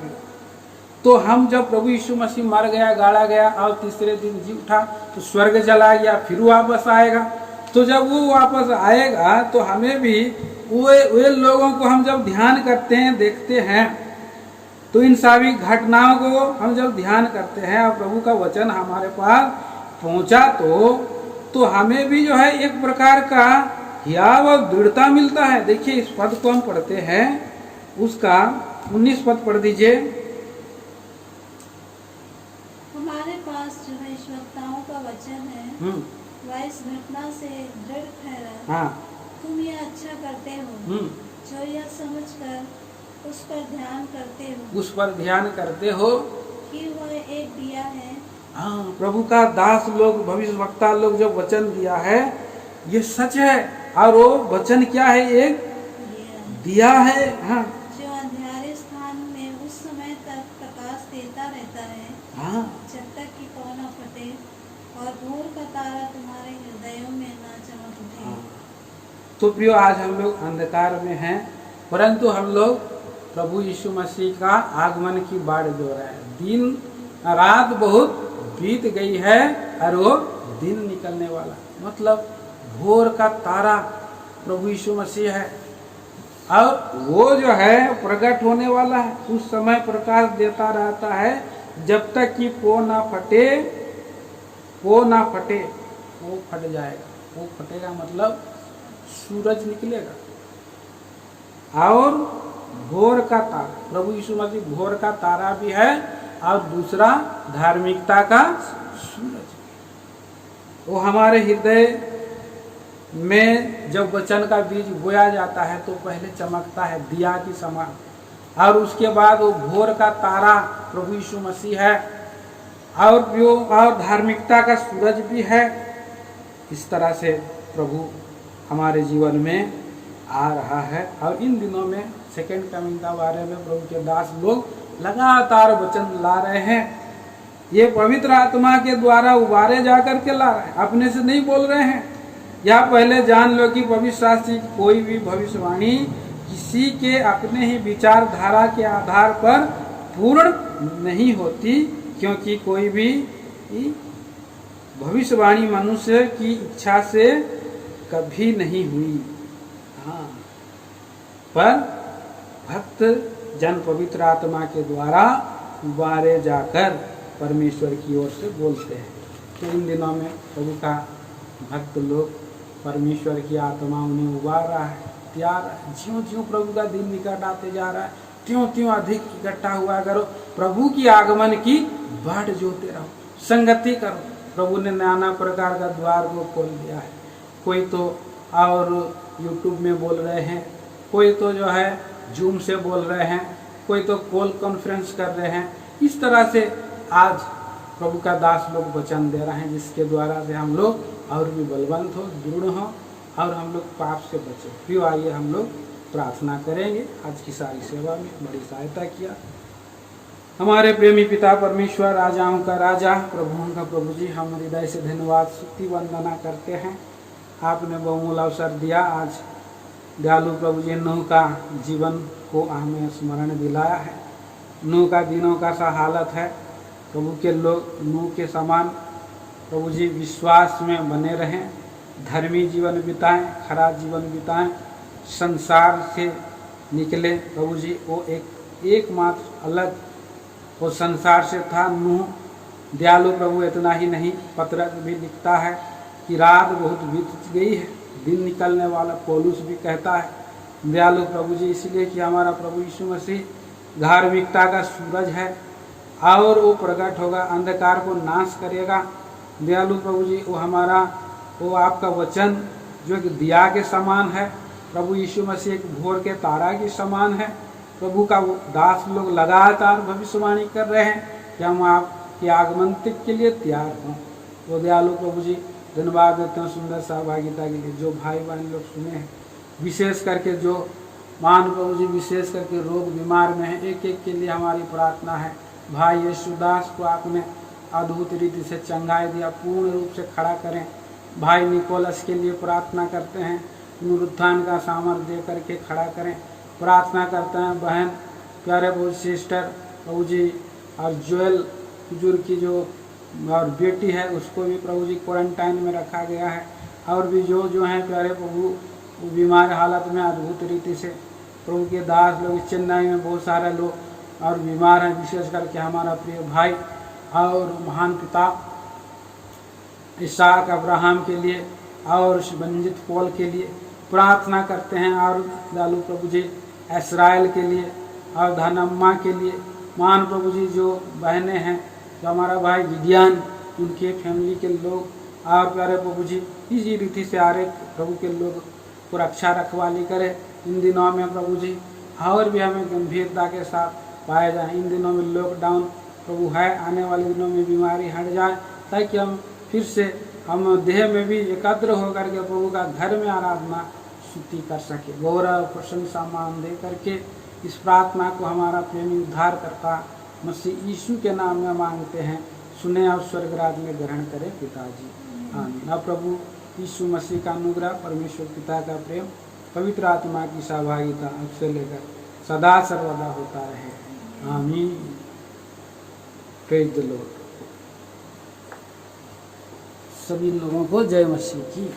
तो हम जब प्रभु यीशु मसीह मर गया, गाड़ा गया और तीसरे दिन जी उठा, तो स्वर्ग चला गया, फिर वापस आएगा। तो जब वो वापस आएगा तो हमें भी वे लोगों को हम जब ध्यान करते हैं, देखते हैं, तो इन सभी घटनाओं को हम जब ध्यान करते हैं और प्रभु का वचन हमारे पास पहुंचा, तो हमें भी जो है एक प्रकार का हियाव और दृढ़ता मिलता है। देखिए इस पद को हम पढ़ते हैं, उसका 19 पद पढ़ दीजिए। हमारे पास जो है वक्ताओं का वचन है, वह इस घटना से दृढ़ ठहरा। हाँ, तुम यह अच्छा करते हो जो यह समझकर उस पर ध्यान करते हो कि वह एक दिया है। हाँ, प्रभु का दास लोग, भविष्य वक्ता लोग जो वचन दिया है ये सच है, और वो वचन क्या है? एक दिया है। हाँ, जो अंधेरे स्थान में उस समय तक प्रकाश देता रहता है, हाँ, जब तक कि पौ न फटे और भोर का तारा तुम्हारे हृदयों में न चमक उठे। हाँ। तो प्रियो, आज हम लोग अंधकार में हैं, परंतु हम लोग प्रभु यीशु मसीह का आगमन की बाढ़ जो रहे हैं। दिन रात बहुत बीत गई है और वो दिन निकलने वाला, मतलब भोर का तारा प्रभु यीशु मसीह है, और वो जो है प्रकट होने वाला है। उस समय प्रकाश देता रहता है जब तक कि पो ना फटे, वो फट जाएगा। वो फटेगा मतलब सूरज निकलेगा, और भोर का तारा, प्रभु यीशु मसीह भोर का तारा भी है, और दूसरा धार्मिकता का सूरज। वो हमारे हृदय में जब वचन का बीज बोया जाता है तो पहले चमकता है दिया की समान, और उसके बाद वो भोर का तारा प्रभु यीशु मसीह है, और धार्मिकता का सूरज भी है। इस तरह से प्रभु हमारे जीवन में आ रहा है। और इन दिनों में सेकेंड कमिंग का बारे में प्रभु के दास लोग लगातार वचन ला रहे हैं। ये पवित्र आत्मा के द्वारा उबारे जाकर के ला रहे हैं, अपने से नहीं बोल रहे हैं। या पहले जान लो कि पवित्र शास्त्र की कोई भी भविष्यवाणी किसी के अपने ही विचारधारा के आधार पर पूर्ण नहीं होती, क्योंकि कोई भी भविष्यवाणी मनुष्य की इच्छा से कभी नहीं हुई। हाँ, पर भक्त जन पवित्र आत्मा के द्वारा उबारे जाकर परमेश्वर की ओर से बोलते हैं। तो इन दिनों में प्रभु का भक्त लोग, परमेश्वर की आत्मा उन्हें उबार रहा है, प्यार। ज्यों ज्यों प्रभु का दिन निकट आते जा रहा है, त्यों त्यों अधिक इकट्ठा हुआ करो, प्रभु की आगमन की बाट जोते रहो, संगति करो। प्रभु ने नाना प्रकार का द्वार को खोल दिया है। कोई तो और यूट्यूब में बोल रहे हैं, कोई तो जो है जूम से बोल रहे हैं, कोई तो कॉल कॉन्फ्रेंस कर रहे हैं। इस तरह से आज प्रभु का दास लोग वचन दे रहे हैं, जिसके द्वारा से हम लोग और भी बलवंत हो, दृढ़ हो और हम लोग पाप से बचे। फिर आइए हम लोग प्रार्थना करेंगे। आज की सारी सेवा में बड़ी सहायता किया हमारे प्रेमी पिता परमेश्वर, राजाओं का राजा, प्रभुओं का प्रभु जी, हम हृदय से धन्यवाद स्तुति वंदना करते हैं। आपने बहुमूल्य अवसर दिया। आज दयालु प्रभु जी नूह का जीवन को हमें स्मरण दिलाया है। नूह का दिनों का सा हालत है। प्रभु के लोग नूह के समान प्रभु जी विश्वास में बने रहें, धर्मी जीवन बिताएं, खरा जीवन बिताएं, संसार से निकले। प्रभु जी वो एकमात्र अलग वो संसार से था नूह। दयालु प्रभु इतना ही नहीं, पत्र भी लिखता है कि रात बहुत बीत गई है, दिन निकलने वाला पौलुस भी कहता है। दयालु प्रभु जी इसलिए कि हमारा प्रभु यीशु मसीह धार्मिकता का सूरज है और वो प्रकट होगा, अंधकार को नाश करेगा। दयालु प्रभु जी वो आपका वचन जो एक दिया के समान है, प्रभु यीशु मसीह एक भोर के तारा के समान है। प्रभु का दास लोग लगातार भविष्यवाणी कर रहे हैं कि हम आपके आगमन तक के लिए तैयार हों। वो दयालु प्रभु जी धन्यवाद देते हैं सुंदर सहभागिता के लिए। जो भाई बहन लोग सुने हैं, विशेष करके जो मान प्रभु जी विशेष करके रोग बीमार में है, एक एक के लिए हमारी प्रार्थना है। भाई यशुदास को आपने अद्भुत रीति से चंगाई दिया, पूर्ण रूप से खड़ा करें। भाई निकोलस के लिए प्रार्थना करते हैं, पुनरुत्थान का सामर्थ्य दे करके खड़ा करें। प्रार्थना करते हैं बहन प्यारे प्रभु सिस्टर प्रभु जी और जोएल बुजुर्ग की जो और बेटी है, उसको भी प्रभु जी क्वारंटाइन में रखा गया है। और भी जो हैं प्यारे प्रभु बीमार हालत में अद्भुत रीति से प्रभु के दास लोग, चेन्नई में बहुत सारे लोग और बीमार हैं, विशेष करके हमारा प्रिय भाई और महान पिता इसहाक अब्राहम के लिए और रंजित पॉल के लिए प्रार्थना करते हैं। और दयालु प्रभु जी इस्राएल के लिए और धनम्मा के लिए, महान प्रभु जी जो बहनें हैं, जो हमारा भाई विज्ञान, उनके फैमिली के लोग और प्यारे प्रभु जी इसी रीति से आ रहे प्रभु के लोग को रक्षा रखवाली करे। इन दिनों में प्रभु जी और भी हमें गंभीरता के साथ पाए जाए। इन दिनों में लॉकडाउन प्रभु है, आने वाले दिनों में बीमारी हट जाए, ताकि हम फिर से हम देह में भी एकत्र होकर के प्रभु का घर में आराधना स्तुति कर सके। गौरव प्रशंसा मान दे करके इस प्रार्थना को हमारा प्रेमी उद्धार करता मसीह यीशु के नाम में मांगते हैं। सुने और स्वर्गराज में ग्रहण करें पिताजी, आमीन। अब प्रभु यीशु मसीह का अनुग्रह, परमेश्वर पिता का प्रेम, पवित्र आत्मा की सहभागिता अब से लेकर सदा सर्वदा होता रहे, आमीन। Praise the Lord. सभी लोगों को जय मसीह की।